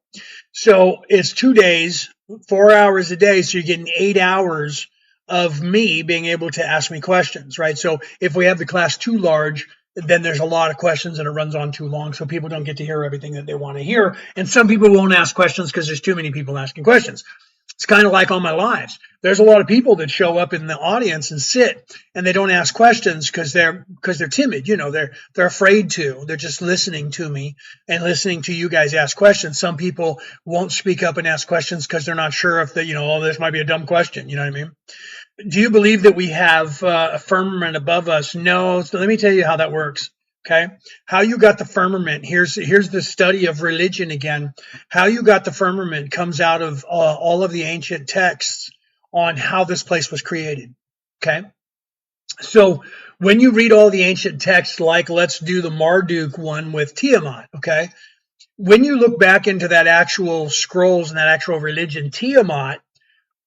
So it's 2 days, 4 hours a day. So you're getting 8 hours of me being able to ask me questions, right? So if we have the class too large, then there's a lot of questions and it runs on too long, so people don't get to hear everything that they want to hear. And some people won't ask questions because there's too many people asking questions. It's kind of like on my lives. There's a lot of people that show up in the audience and sit, and they don't ask questions because they're timid. They're afraid to. They're just listening to me and listening to you guys ask questions. Some people won't speak up and ask questions because they're not sure if this might be a dumb question. You know what I mean? Do you believe that we have a firmament above us? No. So let me tell you how that works. Okay. How you got the firmament. Here's the study of religion again. How you got the firmament comes out of all of the ancient texts on how this place was created. Okay. So when you read all the ancient texts, like let's do the Marduk one with Tiamat, okay? When you look back into that actual scrolls and that actual religion, Tiamat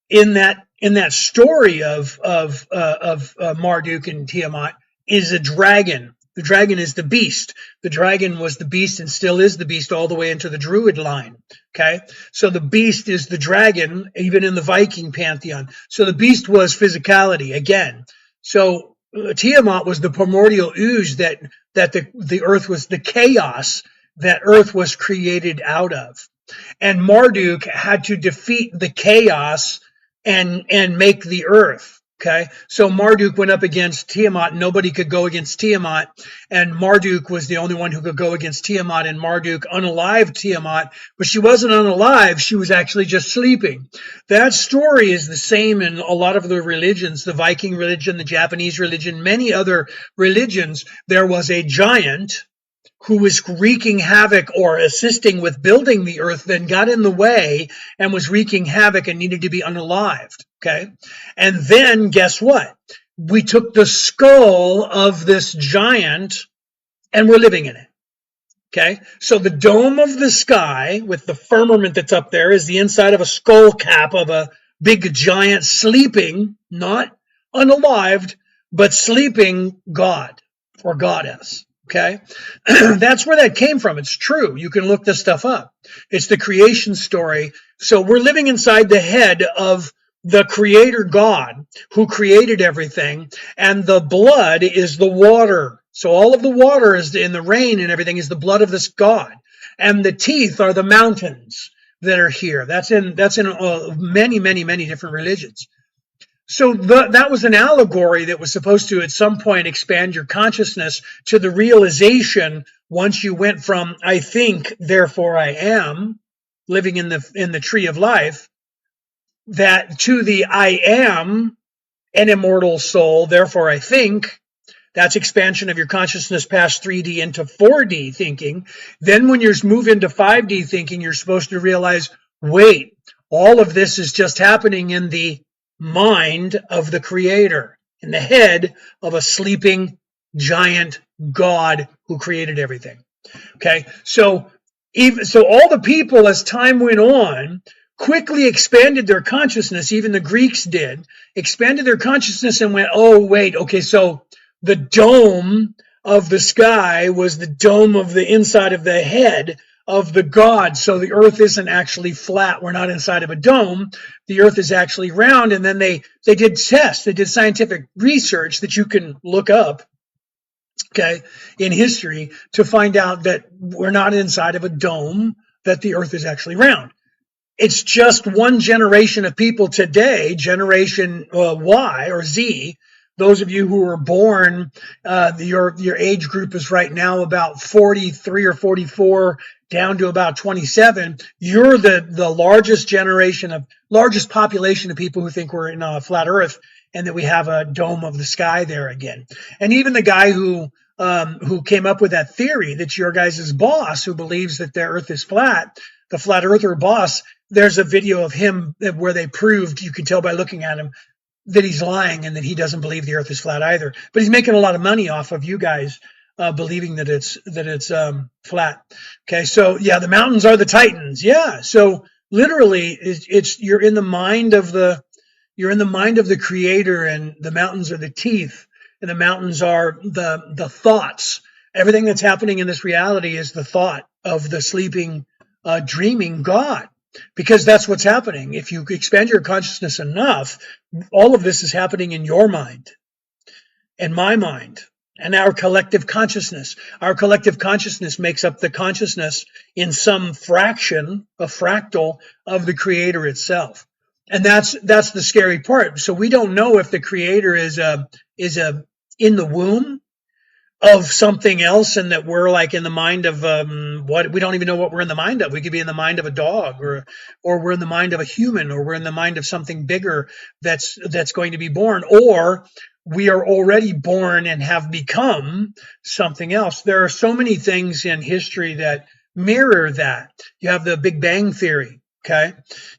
in that story of Marduk and Tiamat is a dragon. The dragon is the beast. The dragon was the beast and still is the beast all the way into the Druid line. Okay, so the beast is the dragon, even in the Viking pantheon. So the beast was physicality again. So Tiamat was the primordial ooze that the earth was the chaos that earth was created out of, and Marduk had to defeat the chaos and make the earth. Okay, so Marduk went up against Tiamat. Nobody could go against Tiamat, and Marduk was the only one who could go against Tiamat. And Marduk unalived Tiamat, but she wasn't unalive; she was actually just sleeping. That story is the same in a lot of the religions: the Viking religion, the Japanese religion, many other religions. There was a giant who was wreaking havoc or assisting with building the earth, then got in the way and was wreaking havoc and needed to be unalived. Okay. And then guess what? We took the skull of this giant and we're living in it. Okay. So the dome of the sky with the firmament that's up there is the inside of a skull cap of a big giant sleeping, not unalived, but sleeping God or goddess. Okay, that's where that came from. It's true. You can look this stuff up. It's the creation story. So we're living inside the head of the creator God who created everything, and the blood is the water. So all of the water is in the rain and everything is the blood of this God, and the teeth are the mountains that are here. That's in many different religions. So that was an allegory that was supposed to at some point expand your consciousness to the realization once you went from I think, therefore I am, living in the tree of life, that to the I am an immortal soul, therefore I think. That's expansion of your consciousness past 3D into 4D thinking. Then when you move into 5D thinking, you're supposed to realize, wait, all of this is just happening in the mind of the creator, in the head of a sleeping giant God who created everything. Okay, so all the people, as time went on, quickly expanded their consciousness. Even the Greeks did, expanded their consciousness and went, oh wait, okay, so the dome of the sky was the dome of the inside of the head of the God. So the earth isn't actually flat. We're not inside of a dome. The earth is actually round. And then they did tests. They did scientific research that you can look up, okay, in history to find out that we're not inside of a dome, that the earth is actually round. It's just one generation of people today, generation Y or Z. Those of you who were born, your age group is right now about 43 or 44 down to about 27. You're the largest population of people who think we're in a flat earth and that we have a dome of the sky there again. And even the guy who came up with that theory, that's your guys' boss, who believes that the earth is flat, the flat earther boss, there's a video of him where they proved, you can tell by looking at him, that he's lying and that he doesn't believe the earth is flat either. But he's making a lot of money off of you guys believing that it's flat. Okay, so yeah, the mountains are the titans. Yeah, so literally, you're in the mind of the creator, and the mountains are the teeth, and the mountains are the thoughts. Everything that's happening in this reality is the thought of the sleeping, dreaming God. Because that's what's happening. If you expand your consciousness enough, all of this is happening in your mind and my mind and our collective consciousness. Our collective consciousness makes up the consciousness in some fraction, a fractal of the creator itself. And that's the scary part. So we don't know if the creator is in the womb of something else, and that we're like in the mind of what we don't even know what we're in the mind of. We could be in the mind of a dog, or we're in the mind of a human, or we're in the mind of something bigger that's going to be born, or we are already born and have become something else. There are so many things in history that mirror that. You have the Big Bang Theory. Okay,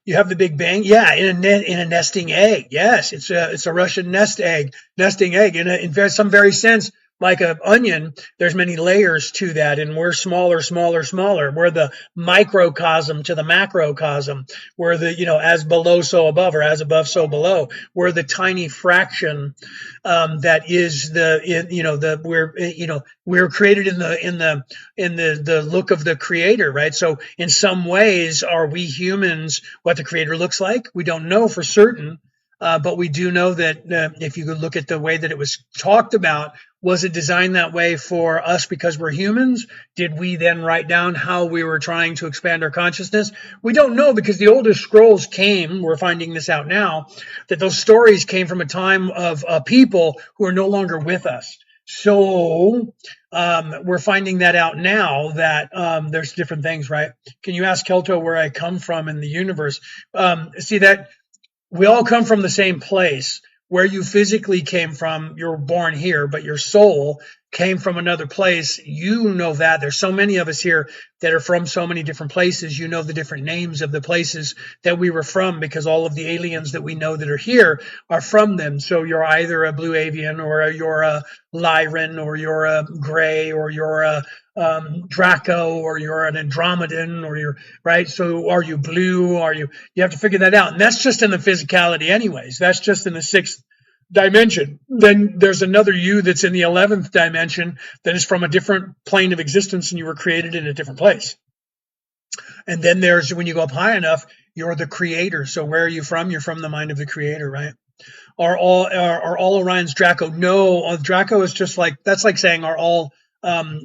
you have the Big Bang. Yeah, in a nesting egg. Yes, it's a Russian nesting egg. In some very sense, like an onion, there's many layers to that, and we're smaller, smaller, smaller. We're the microcosm to the macrocosm. We're the as below so above, or as above so below. We're the tiny fraction that is the we're created in the look of the creator, right? So in some ways, are we humans what the creator looks like? We don't know for certain, but we do know that if you could look at the way that it was talked about, was it designed that way for us because we're humans? Did we then write down how we were trying to expand our consciousness? We don't know, because the oldest scrolls we're finding this out now, that those stories came from a time of people who are no longer with us. So we're finding that out now, that there's different things, right? Can you ask Kelto where I come from in the universe? See that we all come from the same place. Where you physically came from, you're born here, but your soul came from another place. You know that. There's so many of us here that are from so many different places. You know the different names of the places that we were from, because all of the aliens that we know that are here are from them. So you're either a blue avian, or you're a Lyran, or you're a gray, or you're a Draco, or you're an Andromedan, or you're right. So are you blue? You have to figure that out. And that's just in the physicality anyways. That's just in the sixth dimension. Then there's another you that's in the 11th dimension that is from a different plane of existence, and you were created in a different place. And then there's, when you go up high enough, you're the creator. So where are you from? You're from the mind of the creator, right? Are all Orion's Draco? No, Draco is just like, that's like saying, are all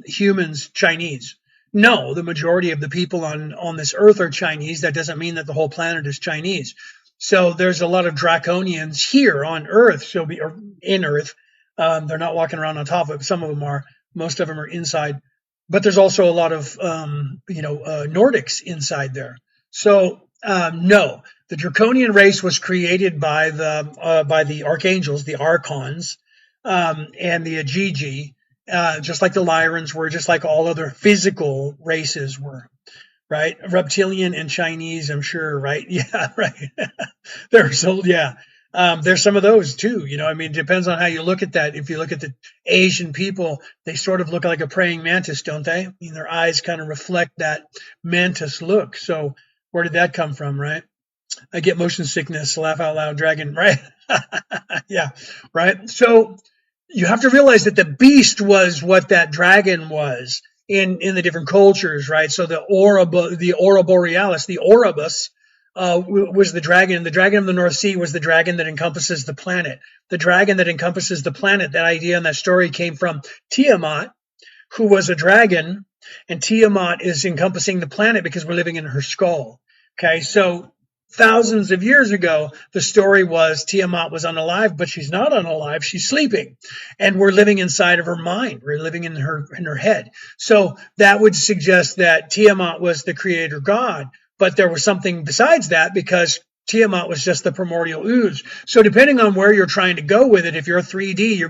humans Chinese? No, the majority of the people on this earth are Chinese. That doesn't mean that the whole planet is Chinese. So there's a lot of Draconians here on Earth, or in Earth. They're not walking around on top of it. Some of them are. Most of them are inside. But there's also a lot of Nordics inside there. So no, the Draconian race was created by the archangels, the archons, and the Agigi, just like the Lyrans were, just like all other physical races were. Right, reptilian and Chinese, I'm sure. Right, yeah, right. There's some of those too. I mean, it depends on how you look at that. If you look at the Asian people, they sort of look like a praying mantis, don't they? I mean, their eyes kind of reflect that mantis look. So where did that come from, right? I get motion sickness, laugh out loud, dragon, right? Yeah, right. So you have to realize that the beast was what that dragon was in the different cultures, right? So the aura borealis, the Oribus, was the dragon. The dragon of the North Sea was the dragon that encompasses the planet. The dragon that encompasses the planet, that idea and that story came from Tiamat, who was a dragon, and Tiamat is encompassing the planet because we're living in her skull. Okay, so thousands of years ago, the story was Tiamat was unalive, but she's not unalive. She's sleeping, and we're living inside of her mind. We're living in her head. So that would suggest that Tiamat was the creator god, but there was something besides that, because Tiamat was just the primordial ooze. So depending on where you're trying to go with it, if you're a 3D,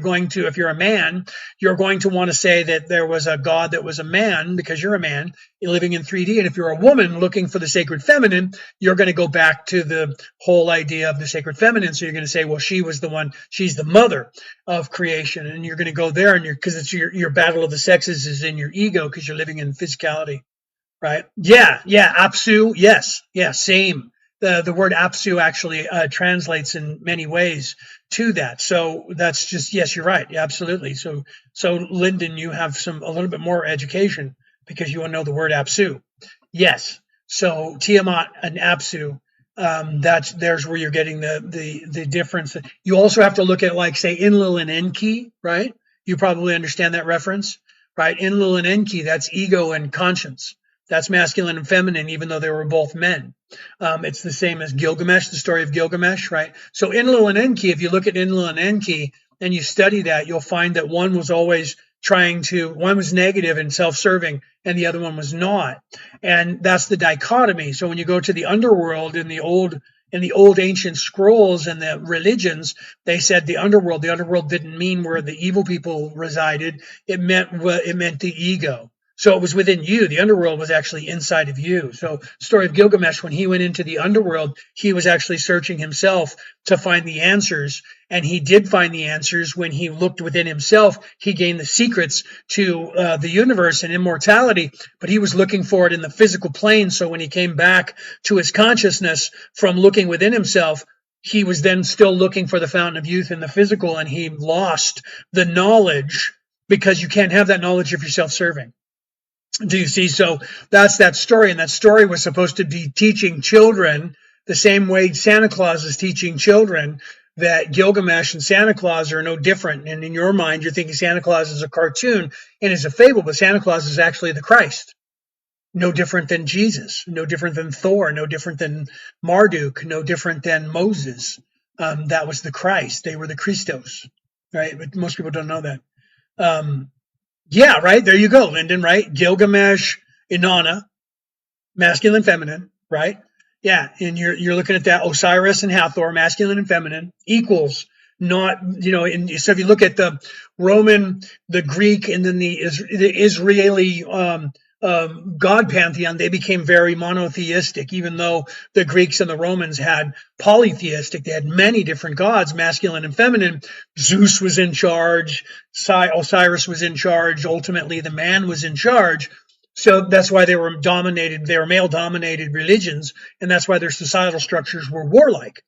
if you're a man, you're going to want to say that there was a god that was a man, because you're a man, you're living in 3D. And if you're a woman looking for the sacred feminine, you're going to go back to the whole idea of the sacred feminine. So you're going to say, well, she was the one, she's the mother of creation. And you're going to go there, and because it's your battle of the sexes is in your ego, because you're living in physicality, right? Yeah, Apsu, yes, yeah, same. The word Apsu actually translates in many ways to that. So that's just, yes, you're right. Yeah, absolutely. So Lyndon, you have a little bit more education because you want to know the word Apsu. Yes. So Tiamat and Apsu, there's where you're getting the difference. You also have to look at, like, say, Enlil and Enki, right? You probably understand that reference, right? Enlil and Enki, that's ego and conscience. That's masculine and feminine, even though they were both men. It's the same as Gilgamesh, the story of Gilgamesh, right? So Enlil and Enki, if you look at Enlil and Enki and you study that, you'll find that one was always one was negative and self-serving, and the other one was not. And that's the dichotomy. So when you go to the underworld in the old ancient scrolls and the religions, they said the underworld didn't mean where the evil people resided. It meant the ego. So it was within you. The underworld was actually inside of you. So story of Gilgamesh, when he went into the underworld, he was actually searching himself to find the answers. And he did find the answers. When he looked within himself, he gained the secrets to the universe and immortality, but he was looking for it in the physical plane. So when he came back to his consciousness from looking within himself, he was then still looking for the fountain of youth in the physical, and he lost the knowledge, because you can't have that knowledge if you're self-serving. Do you see? So that's that story. And that story was supposed to be teaching children the same way Santa Claus is teaching children, that Gilgamesh and Santa Claus are no different. And in your mind, you're thinking Santa Claus is a cartoon and is a fable, but Santa Claus is actually the Christ. No different than Jesus, no different than Thor, no different than Marduk, no different than Moses. That was the Christ. They were the Christos, right? But most people don't know that. Yeah, right. There you go, Lyndon, right? Gilgamesh, Inanna, masculine, feminine, right? Yeah, and you're looking at that. Osiris and Hathor, masculine and feminine, equals. Not, so if you look at the Roman, the Greek, and then the Israeli God pantheon, they became very monotheistic, even though the Greeks and the Romans had polytheistic. They had many different gods, masculine and feminine. Zeus was in charge, Osiris was in charge, ultimately the man was in charge. So that's why they were male dominated religions, and that's why their societal structures were warlike.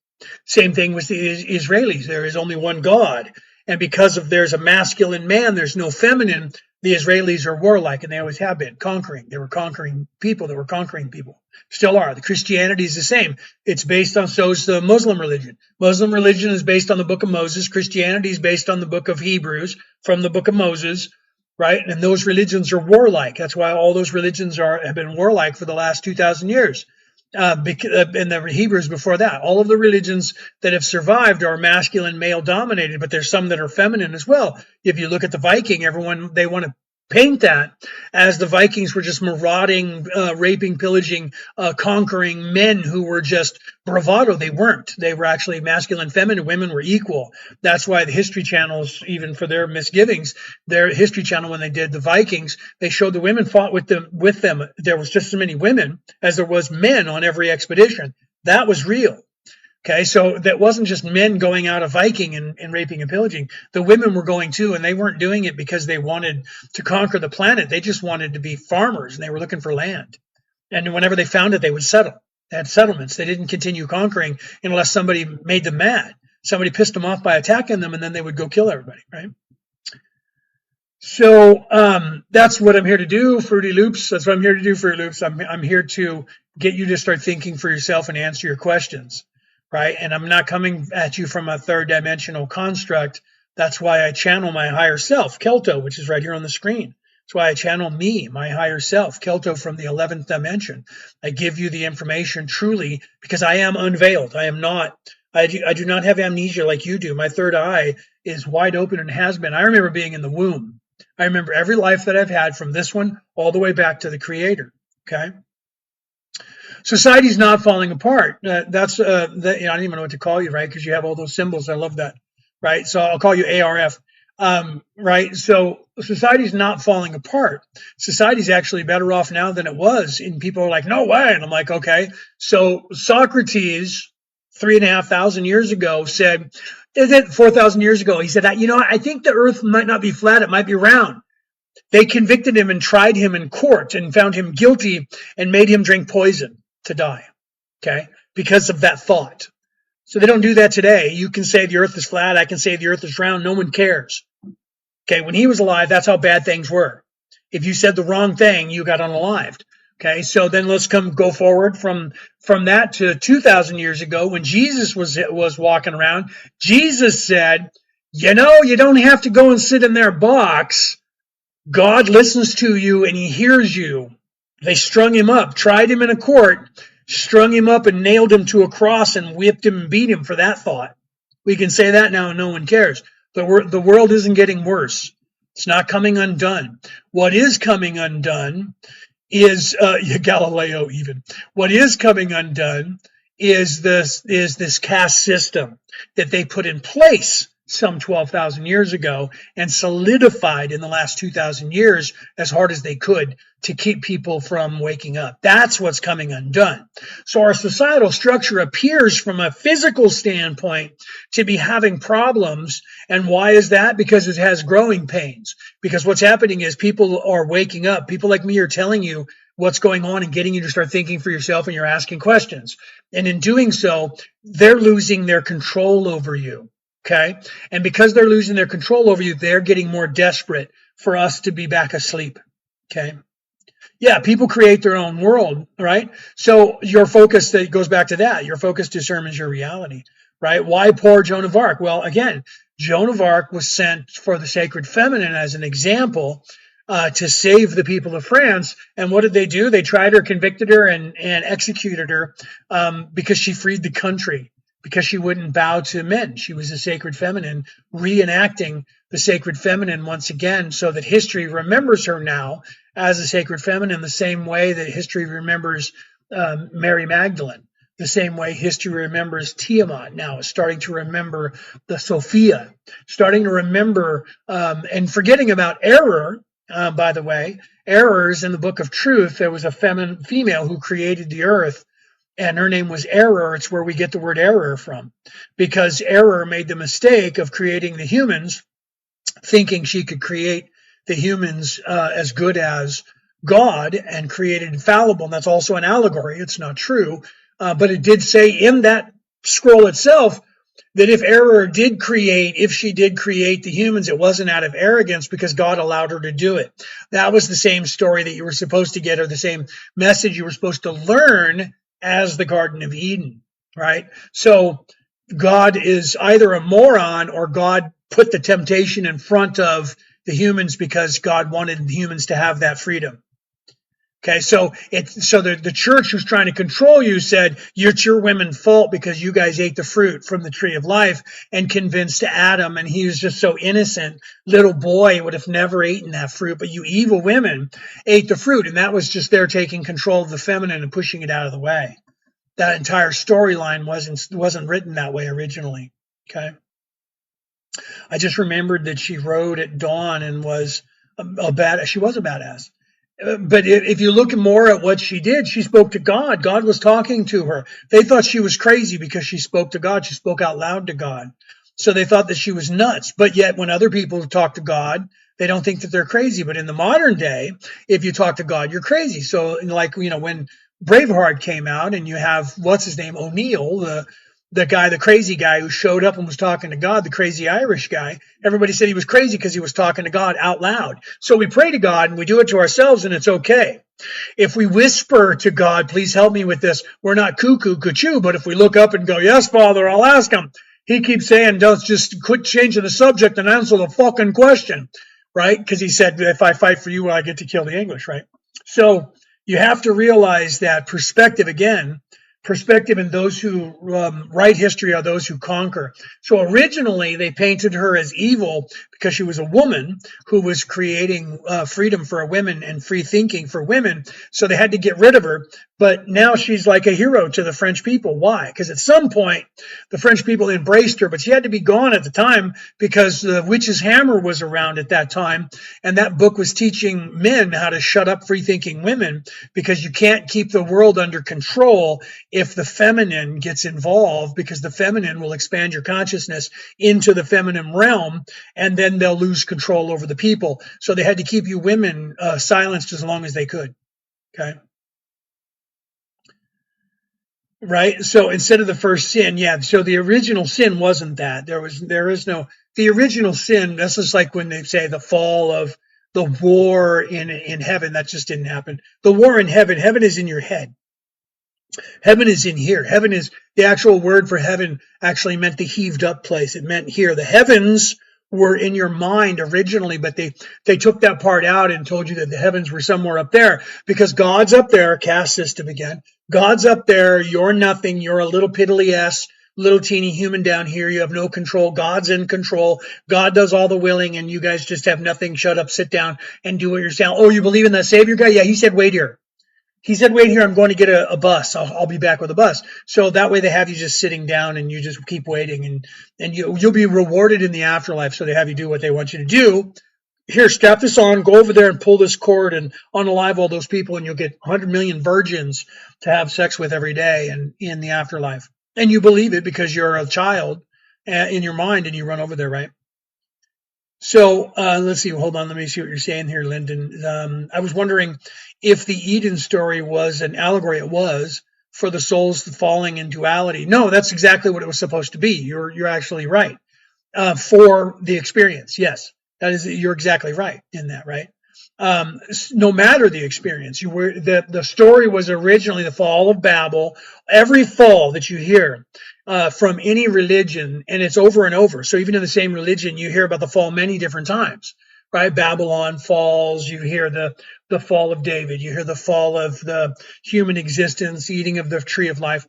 Same thing with the Israelis. There is only one God, and because of there's a masculine man, there's no feminine. The Israelis are warlike, and they always have been conquering. They were conquering people. They were conquering people. Still are. The Christianity is the same. It's based on, so is the Muslim religion. Muslim religion is based on the book of Moses. Christianity is based on the book of Hebrews from the book of Moses, right? And those religions are warlike. That's why all those religions have been warlike for the last 2,000 years. And the Hebrews before that. All of the religions that have survived are masculine, male dominated, but there's some that are feminine as well. If you look at the Viking, they want to paint that as the Vikings were just marauding, raping, pillaging, conquering men who were just bravado. They weren't. They were actually masculine, feminine. Women were equal. That's why the History Channels, even for their misgivings, their History Channel, when they did the Vikings, they showed the women fought with them. There was just as many women as there was men on every expedition. That was real. Okay, so that wasn't just men going out a Viking and raping and pillaging. The women were going too, and they weren't doing it because they wanted to conquer the planet. They just wanted to be farmers, and they were looking for land. And whenever they found it, they would settle. They had settlements. They didn't continue conquering unless somebody made them mad. Somebody pissed them off by attacking them, and then they would go kill everybody, right? So that's what I'm here to do, Fruity Loops. That's what I'm here to do, Fruity Loops. I'm here to get you to start thinking for yourself and answer your questions. Right? And I'm not coming at you from a third dimensional construct. That's why I channel my higher self, Kelto, which is right here on the screen. That's why I channel me, my higher self, Kelto from the 11th dimension. I give you the information truly because I am unveiled. I do not have amnesia like you do. My third eye is wide open and has been. I remember being in the womb. I remember every life that I've had from this one all the way back to the Creator. Okay. Society's not falling apart. I don't even know what to call you, right? Because you have all those symbols. I love that, right? So I'll call you ARF, right? So society's not falling apart. Society's actually better off now than it was. And people are like, no way. And I'm like, okay. So Socrates, 3,500 years ago, said, 4,000 years ago, he said, I think the earth might not be flat. It might be round. They convicted him and tried him in court and found him guilty and made him drink poison to die, okay, because of that thought. So they don't do that today. You can say the earth is flat. I can say the earth is round. No one cares. Okay, when he was alive, that's how bad things were. If you said the wrong thing, you got unalived. Okay, so then let's go forward from that to 2,000 years ago when Jesus was walking around. Jesus said, you don't have to go and sit in their box. God listens to you and he hears you. They strung him up, tried him in a court, strung him up and nailed him to a cross and whipped him and beat him for that thought. We can say that now and no one cares. The world isn't getting worse. It's not coming undone. What is coming undone is Galileo even. What is coming undone is this caste system that they put in place some 12,000 years ago and solidified in the last 2,000 years as hard as they could to keep people from waking up. That's what's coming undone. So our societal structure appears from a physical standpoint to be having problems. And why is that? Because it has growing pains. Because what's happening is people are waking up. People like me are telling you what's going on and getting you to start thinking for yourself, and you're asking questions. And in doing so, they're losing their control over you. Okay. And because they're losing their control over you, they're getting more desperate for us to be back asleep. Okay. Yeah, people create their own world, right? So your focus, that goes back to that. Your focus determines your reality, right? Why poor Joan of Arc? Well, again, Joan of Arc was sent for the sacred feminine as an example to save the people of France. And what did they do? They tried her, convicted her, and executed her because she freed the country, because she wouldn't bow to men. She was a sacred feminine, reenacting the sacred feminine once again, so that history remembers her now as a sacred feminine, the same way that history remembers Mary Magdalene, the same way history remembers Tiamat now, is starting to remember the Sophia, starting to remember and forgetting about error. By the way, errors in the Book of Truth, there was a female who created the earth, and her name was Error. It's where we get the word error from, because Error made the mistake of creating the humans, thinking she could create the humans as good as God, and created infallible. And that's also an allegory. It's not true. But it did say in that scroll itself that if she did create the humans, it wasn't out of arrogance, because God allowed her to do it. That was the same story that you were supposed to get, or the same message you were supposed to learn as the Garden of Eden, right? So God is either a moron, or God put the temptation in front of the humans because God wanted the humans to have that freedom. Okay, so the church who's trying to control you said, it's your women's fault because you guys ate the fruit from the tree of life, and convinced Adam, and he was just so innocent, little boy, would have never eaten that fruit, but you evil women ate the fruit. And that was just their taking control of the feminine and pushing it out of the way. That entire storyline wasn't written that way originally. Okay. I just remembered that she rode at dawn and was she was a badass. But if you look more at what she did, she spoke to God. God was talking to her. They thought she was crazy because she spoke to God. She spoke out loud to God. So they thought that she was nuts. But yet when other people talk to God, they don't think that they're crazy. But in the modern day, if you talk to God, you're crazy. So like, when Braveheart came out, and you have, what's his name, O'Neill, the crazy guy who showed up and was talking to God, the crazy Irish guy. Everybody said he was crazy because he was talking to God out loud. So we pray to God and we do it to ourselves, and it's okay. If we whisper to God, please help me with this, we're not cuckoo, cuckoo. But if we look up and go, yes, Father, I'll ask him. He keeps saying, don't, just quit changing the subject and answer the fucking question, right? Because he said, if I fight for you, I get to kill the English, right? So you have to realize that perspective, again, perspective, and those who write history are those who conquer. So originally they painted her as evil because she was a woman who was creating freedom for women and free thinking for women. So they had to get rid of her. But now she's like a hero to the French people. Why? Because at some point the French people embraced her, but she had to be gone at the time because the witch's hammer was around at that time. And that book was teaching men how to shut up free thinking women, because you can't keep the world under control if the feminine gets involved, because the feminine will expand your consciousness into the feminine realm, and then they'll lose control over the people. So they had to keep you women silenced as long as they could. Okay. Right. So instead of the first sin, yeah. So the original sin wasn't that. The original sin. This is like when they say the fall of the war in heaven. That just didn't happen. The war in heaven. Heaven is in your head. Heaven is in here. Heaven is, the actual word for heaven actually meant the heaved up place. It meant here. The heavens were in your mind originally, but they took that part out and told you that the heavens were somewhere up there, because God's up there. Caste system again. God's up there. You're nothing. You're a little piddly ass, little teeny human down here. You have no control. God's in control. God does all the willing, and you guys just have nothing. Shut up, sit down, and do what you're saying. Oh, you believe in that Savior guy? Yeah, he said, wait here. He said, wait here, I'm going to get a bus. I'll be back with a bus. So that way they have you just sitting down and you just keep waiting, and you'll be rewarded in the afterlife. So they have you do what they want you to do. Here, strap this on, go over there and pull this cord and unalive all those people, and you'll get 100 million virgins to have sex with every day and in the afterlife. And you believe it because you're a child in your mind, and you run over there, right? So let's see. Hold on. Let me see what you're saying here, Lyndon. I was wondering if the Eden story was an allegory. It was for the souls falling in duality. No, that's exactly what it was supposed to be. You're actually right. For the experience, yes, you're exactly right in that. Right. No matter the experience, the story was originally the fall of Babel. Every fall that you hear from any religion, and it's over and over. So even in the same religion, you hear about the fall many different times, right? Babylon falls. You hear the fall of David. You hear the fall of the human existence, eating of the tree of life.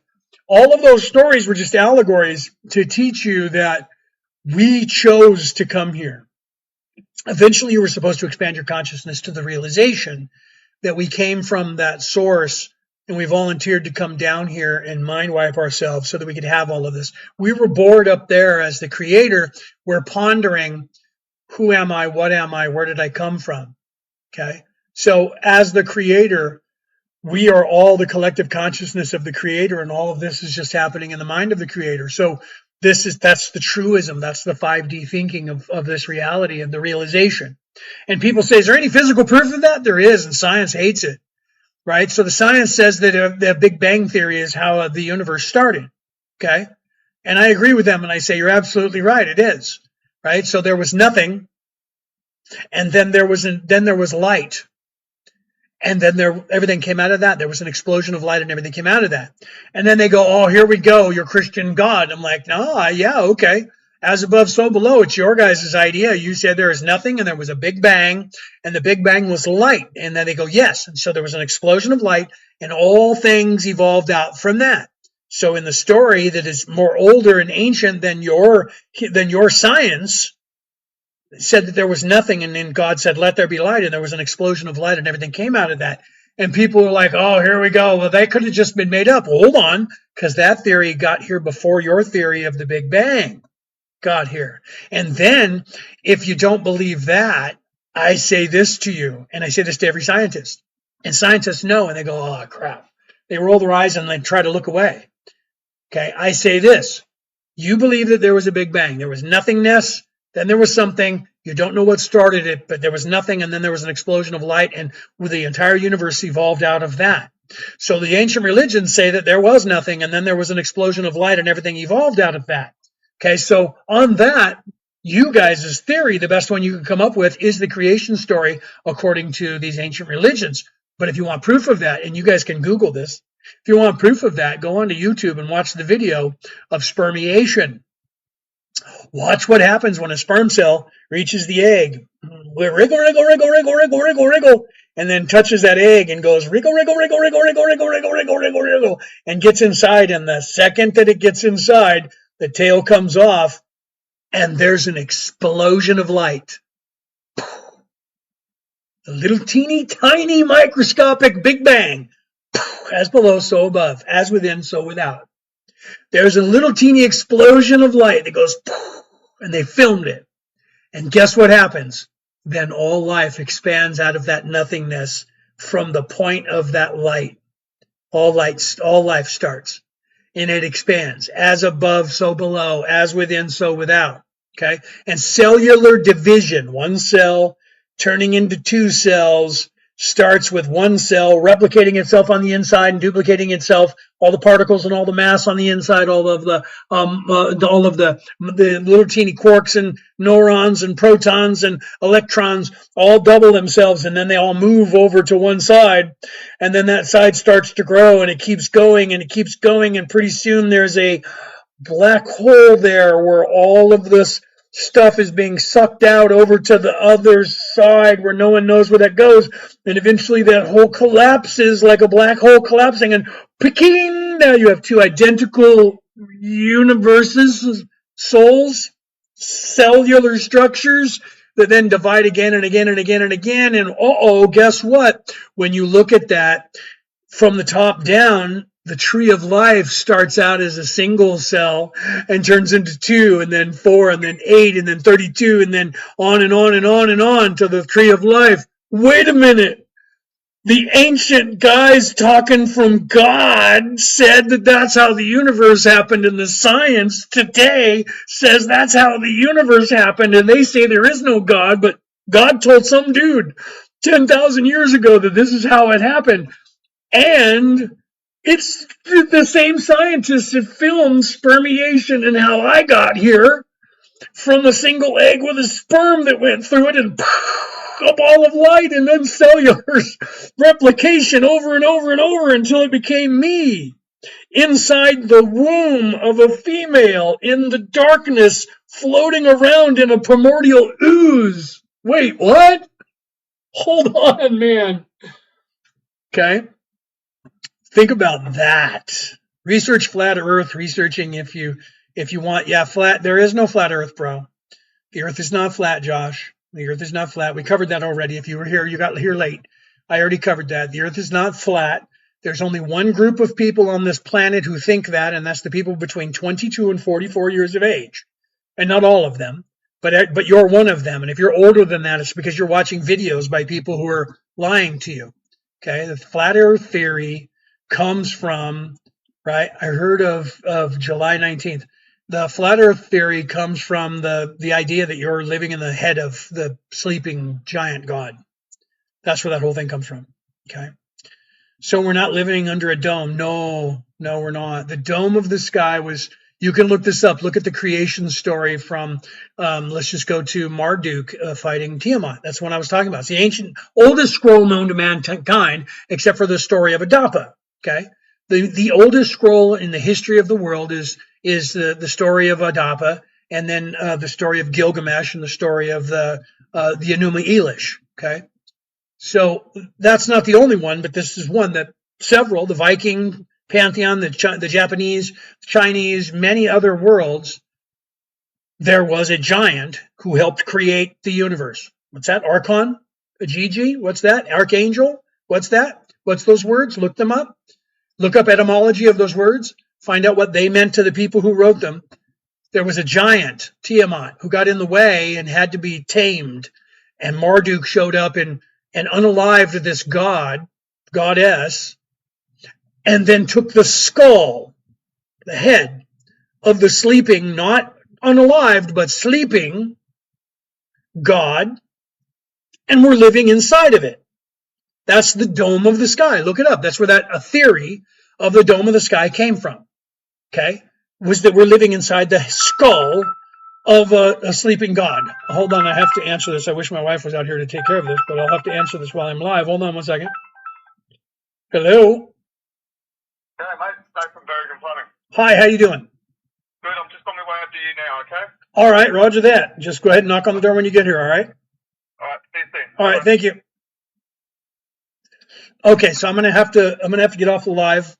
All of those stories were just allegories to teach you that we chose to come here. Eventually, you were supposed to expand your consciousness to the realization that we came from that source, and we volunteered to come down here and mind wipe ourselves so that we could have all of this. We were bored up there as the creator. We're pondering, who am I? What am I? Where did I come from? Okay. So as the creator, we are all the collective consciousness of the creator, and all of this is just happening in the mind of the creator. So that's the truism. That's the 5D thinking of this reality, of the realization. And people say, is there any physical proof of that? There is, and science hates it, right? So the science says that the Big Bang Theory is how the universe started, okay? And I agree with them, and I say, you're absolutely right, it is, right? So there was nothing, and then there was light. And then everything came out of that. There was an explosion of light and everything came out of that. And then they go, oh, here we go, your Christian God. I'm like, no, yeah, okay. As above, so below. It's your guys' idea. You said there is nothing and there was a big bang, and the big bang was light. And then they go, yes. And so there was an explosion of light, and all things evolved out from that. So in the story that is more older and ancient than your science, said that there was nothing, and then God said, let there be light, and there was an explosion of light and everything came out of that. And people were like, oh, here we go. Well, that could have just been made up. Well, hold on, because that theory got here before your theory of the Big Bang got here. And then if you don't believe that, I say this to you, and I say this to every scientist, and scientists know, and they go, oh, crap. They roll their eyes and they try to look away. Okay, I say this. You believe that there was a Big Bang. There was nothingness. Then there was something, you don't know what started it, but there was nothing, and then there was an explosion of light, and the entire universe evolved out of that. So the ancient religions say that there was nothing, and then there was an explosion of light, and everything evolved out of that. Okay, so on that, you guys' theory, the best one you can come up with is the creation story according to these ancient religions. But if you want proof of that, and you guys can Google this, if you want proof of that, go onto YouTube and watch the video of spermiation. Watch what happens when a sperm cell reaches the egg. Wiggle, wriggle, wriggle, wriggle, wriggle, wriggle, wriggle, wriggle, and then touches that egg and goes wriggle, wriggle, wriggle, wriggle, wriggle, wriggle, wriggle, wriggle, wriggle, wriggle, and gets inside. And the second that it gets inside, the tail comes off, and there's an explosion of light. A little teeny tiny microscopic Big Bang. As below, so above. As within, so without. There's a little teeny explosion of light that goes, and they filmed it. And guess what happens? Then all life expands out of that nothingness from the point of that light. All life starts, and it expands. As above, so below. As within, so without. Okay? And cellular division, one cell turning into two cells, starts with one cell replicating itself on the inside and duplicating itself, all the particles and all the mass on the inside, all of the little teeny quarks and neurons and protons and electrons all double themselves, and then they all move over to one side, and then that side starts to grow, and it keeps going, and it keeps going, and pretty soon there's a black hole there where all of this stuff is being sucked out over to the other side where no one knows where that goes, and eventually that hole collapses like a black hole collapsing, and picking, now you have two identical universes, souls, cellular structures that then divide again and again and again and again, and guess what? When you look at that from the top down, the tree of life starts out as a single cell and turns into 2 and then 4 and then 8 and then 32 and then on and on and on and on to the tree of life. Wait a minute. The ancient guys talking from God said that that's how the universe happened, and the science today says that's how the universe happened, and they say there is no God, but God told some dude 10,000 years ago that this is how it happened. And it's the same scientists that filmed spermiation and how I got here from a single egg with a sperm that went through it and a ball of light and then cellular replication over and over and over until it became me inside the womb of a female in the darkness floating around in a primordial ooze. Wait, what? Hold on, man. Okay. Think about that. Research flat earth, researching if you want. Yeah, flat. There is no flat earth, bro. The earth is not flat, Josh. The earth is not flat. We covered that already. If you were here, you got here late. I already covered that. The earth is not flat. There's only one group of people on this planet who think that, and that's the people between 22 and 44 years of age. And not all of them, but you're one of them. And if you're older than that, it's because you're watching videos by people who are lying to you. Okay? The flat earth theory comes from, right? I heard of July 19th. The flat earth theory comes from the idea that you're living in the head of the sleeping giant God. That's where that whole thing comes from. Okay. So we're not living under a dome. No, we're not. The dome of the sky was, you can look this up. Look at the creation story from, let's just go to Marduk fighting Tiamat. That's what I was talking about. It's the ancient, oldest scroll known to mankind, except for the story of Adapa. Okay. The oldest scroll in the history of the world is the story of Adapa, and then the story of Gilgamesh and the story of the Enuma Elish. Okay, so that's not the only one, but this is one that several, the Viking pantheon, the Japanese, Chinese, many other worlds, there was a giant who helped create the universe. What's that? Archon? A Gigi? What's that? Archangel? What's that? What's those words? Look them up. Look up etymology of those words. Find out what they meant to the people who wrote them. There was a giant, Tiamat, who got in the way and had to be tamed. And Marduk showed up and unalived this goddess, and then took the skull, the head of the sleeping, not unalived, but sleeping God, and we're living inside of it. That's the dome of the sky. Look it up. That's where a theory of the dome of the sky came from. Okay? Was that we're living inside the skull of a sleeping God. Hold on, I have to answer this. I wish my wife was out here to take care of this, but I'll have to answer this while I'm live. Hold on one second. Hello? Hey, mate. Dave from Bergen Plumbing. Hi, how you doing? Good. I'm just on my way up to you now, okay? All right, roger that. Just go ahead and knock on the door when you get here, all right? All right, see you soon. All right, thank you. Okay, so I'm gonna have to get off the live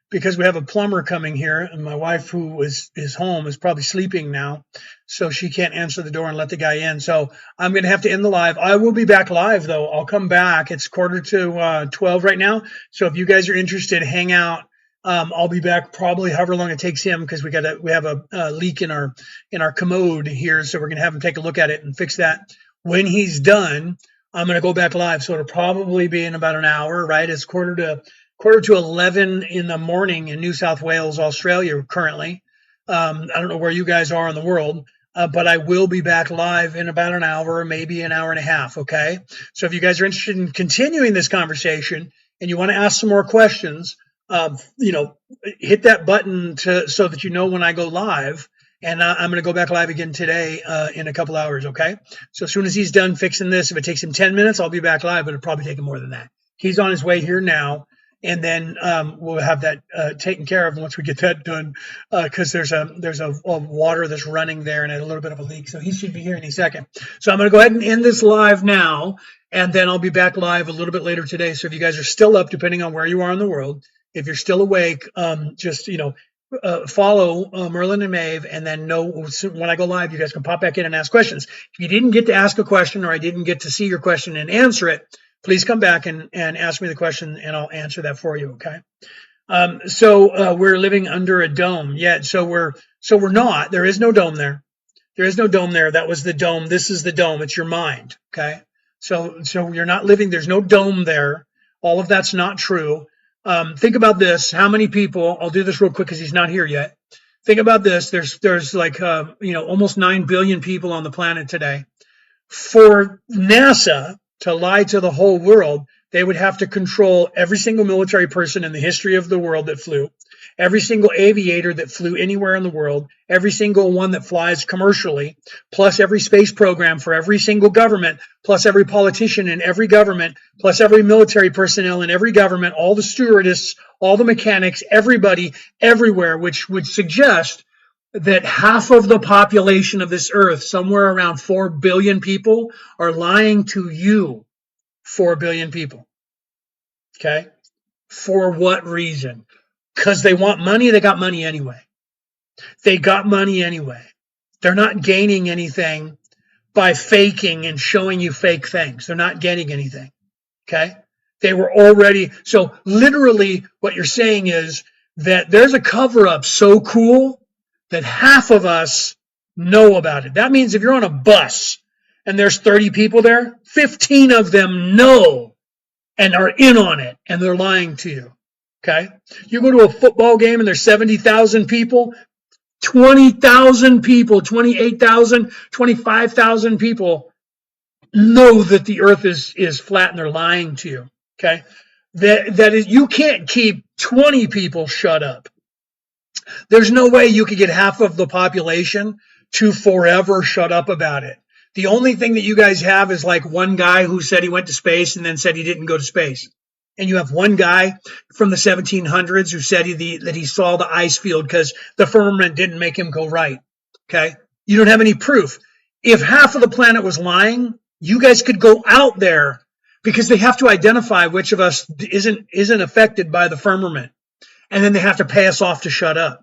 because we have a plumber coming here, and my wife, who is home, is probably sleeping now, so she can't answer the door and let the guy in. So I'm gonna have to end the live. I will be back live though. I'll come back. It's 11:45 right now. So if you guys are interested, hang out. I'll be back probably however long it takes him, because we have a leak in our commode here, so we're gonna have him take a look at it and fix that. When he's done, I'm going to go back live, so it'll probably be in about an hour, right? It's quarter to 11 in the morning in New South Wales, Australia, currently. I don't know where you guys are in the world, but I will be back live in about an hour, maybe an hour and a half, okay? So if you guys are interested in continuing this conversation and you want to ask some more questions, hit that button so that you know when I go live. And I'm going to go back live again today in a couple hours, okay? So as soon as he's done fixing this, if it takes him 10 minutes, I'll be back live, but it'll probably take him more than that. He's on his way here now, and then we'll have that taken care of once we get that done, because there's a water that's running there and a little bit of a leak, so he should be here any second. So I'm going to go ahead and end this live now, and then I'll be back live a little bit later today. So if you guys are still up, depending on where you are in the world, if you're still awake, just, follow Merlin and Maeve, and then know when I go live, you guys can pop back in and ask questions. If you didn't get to ask a question, or I didn't get to see your question and answer it, please come back and ask me the question, and I'll answer that for you. Okay. So we're living under a dome. Yeah. So we're not. There is no dome there. There is no dome there. That was the dome. This is the dome. It's your mind. Okay. So you're not living. There's no dome there. All of that's not true. Think about this. How many people? I'll do this real quick because he's not here yet. Think about this. There's like almost 9 billion people on the planet today. For NASA to lie to the whole world, they would have to control every single military person in the history of the world that flew, every single aviator that flew anywhere in the world, every single one that flies commercially, plus every space program for every single government, plus every politician in every government, plus every military personnel in every government, all the stewardess, all the mechanics, everybody, everywhere, which would suggest that half of the population of this earth, somewhere around 4 billion people, are lying to you. 4 billion people. Okay? For what reason? Because they want money. They got money anyway. They got money anyway. They're not gaining anything by faking and showing you fake things. They're not getting anything. Okay? They were already. So literally what you're saying is that there's a cover-up so cool that half of us know about it. That means if you're on a bus and there's 30 people there, 15 of them know and are in on it, and they're lying to you. Okay? You go to a football game and there's 70,000 people, 20,000 people, 28,000, 25,000 people know that the earth is flat and they're lying to you. Okay? That is, you can't keep 20 people shut up. There's no way you could get half of the population to forever shut up about it. The only thing that you guys have is like one guy who said he went to space and then said he didn't go to space. And you have one guy from the 1700s who said that he saw the ice field because the firmament didn't make him go right. Okay? You don't have any proof. If half of the planet was lying, you guys could go out there because they have to identify which of us isn't affected by the firmament. And then they have to pay us off to shut up.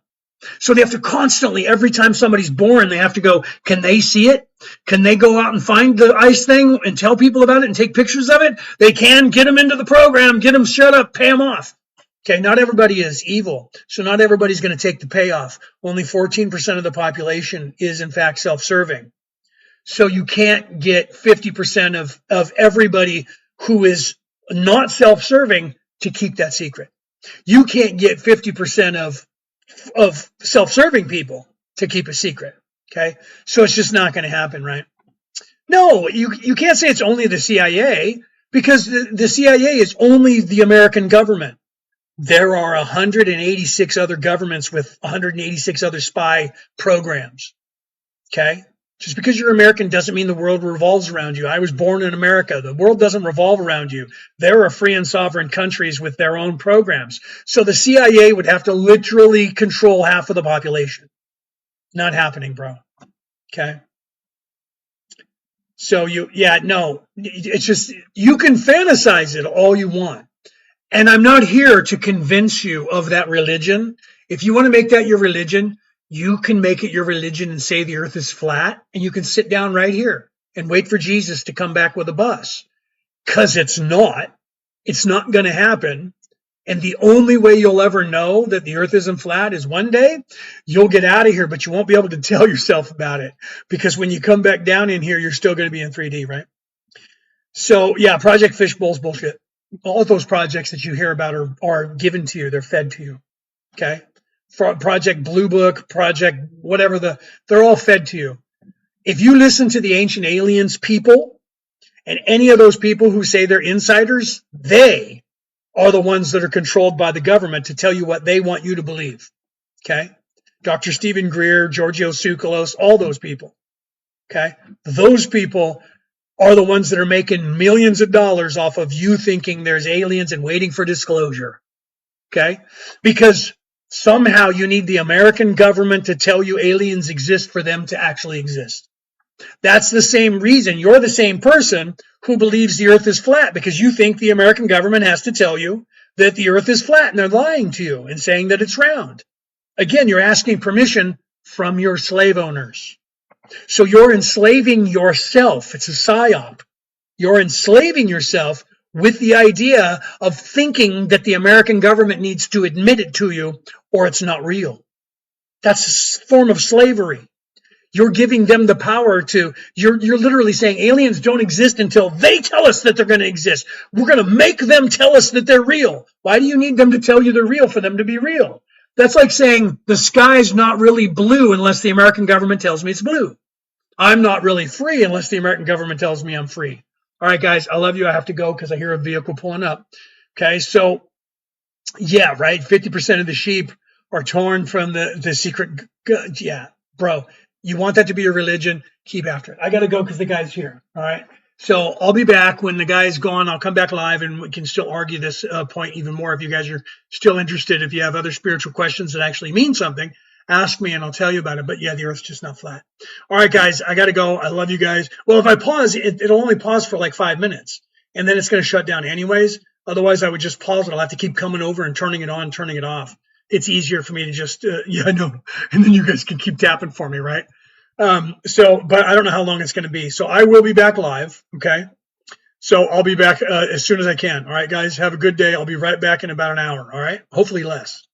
So they have to constantly, every time somebody's born, they have to go, can they see it? Can they go out and find the ice thing and tell people about it and take pictures of it? They can. Get them into the program, get them shut up, pay them off. Okay, not everybody is evil. So not everybody's going to take the payoff. Only 14% of the population is in fact self-serving. So you can't get 50% of everybody who is not self-serving to keep that secret. You can't get 50% of self-serving people to keep a secret. Okay. So it's just not going to happen, right? No, you can't say it's only the CIA because the CIA is only the American government. There are 186 other governments with 186 other spy programs. Okay. Just because you're American doesn't mean the world revolves around you. I was born in America. The world doesn't revolve around you. There are free and sovereign countries with their own programs. So the CIA would have to literally control half of the population. Not happening, bro. Okay. So it's just, you can fantasize it all you want. And I'm not here to convince you of that religion. If you want to make that your religion, you can make it your religion and say the earth is flat, and you can sit down right here and wait for Jesus to come back with a bus. Because it's not going to happen. And the only way you'll ever know that the earth isn't flat is one day you'll get out of here, but you won't be able to tell yourself about it. Because when you come back down in here, you're still going to be in 3D, right? So yeah, Project Fishbowl's bullshit. All of those projects that you hear about are given to you. They're fed to you. Okay? Project Blue Book, Project whatever, they're all fed to you. If you listen to the ancient aliens people and any of those people who say they're insiders, they are the ones that are controlled by the government to tell you what they want you to believe. Okay? Dr. Stephen Greer, Giorgio Tsoukalos, all those people. Okay? Those people are the ones that are making millions of dollars off of you thinking there's aliens and waiting for disclosure. Okay? Because somehow you need the American government to tell you aliens exist for them to actually exist. That's the same reason you're the same person who believes the earth is flat, because you think the American government has to tell you that the earth is flat, and they're lying to you and saying that it's round. Again, you're asking permission from your slave owners. So you're enslaving yourself. It's a psyop. You're enslaving yourself with the idea of thinking that the American government needs to admit it to you or it's not real. That's a form of slavery. You're giving them the power to, you're literally saying aliens don't exist until they tell us that they're going to exist. We're going to make them tell us that they're real. Why do you need them to tell you they're real for them to be real? That's like saying the sky's not really blue unless the American government tells me it's blue. I'm not really free unless the American government tells me I'm free. All right, guys, I love you. I have to go because I hear a vehicle pulling up. Okay, so yeah, right. 50% of the sheep are torn from the secret. Yeah, bro. You want that to be your religion? Keep after it. I got to go because the guy's here. All right. So I'll be back when the guy's gone. I'll come back live and we can still argue this point even more if you guys are still interested. If you have other spiritual questions that actually mean something, ask me and I'll tell you about it. But yeah, the earth's just not flat. All right, guys, I got to go. I love you guys. Well, if I pause, it'll only pause for like 5 minutes and then it's going to shut down anyways. Otherwise, I would just pause it. I'll have to keep coming over and turning it on, turning it off. It's easier for me to just, yeah, I know. And then you guys can keep tapping for me, right? But I don't know how long it's going to be. So I will be back live. Okay. So I'll be back as soon as I can. All right, guys, have a good day. I'll be right back in about an hour. All right. Hopefully less.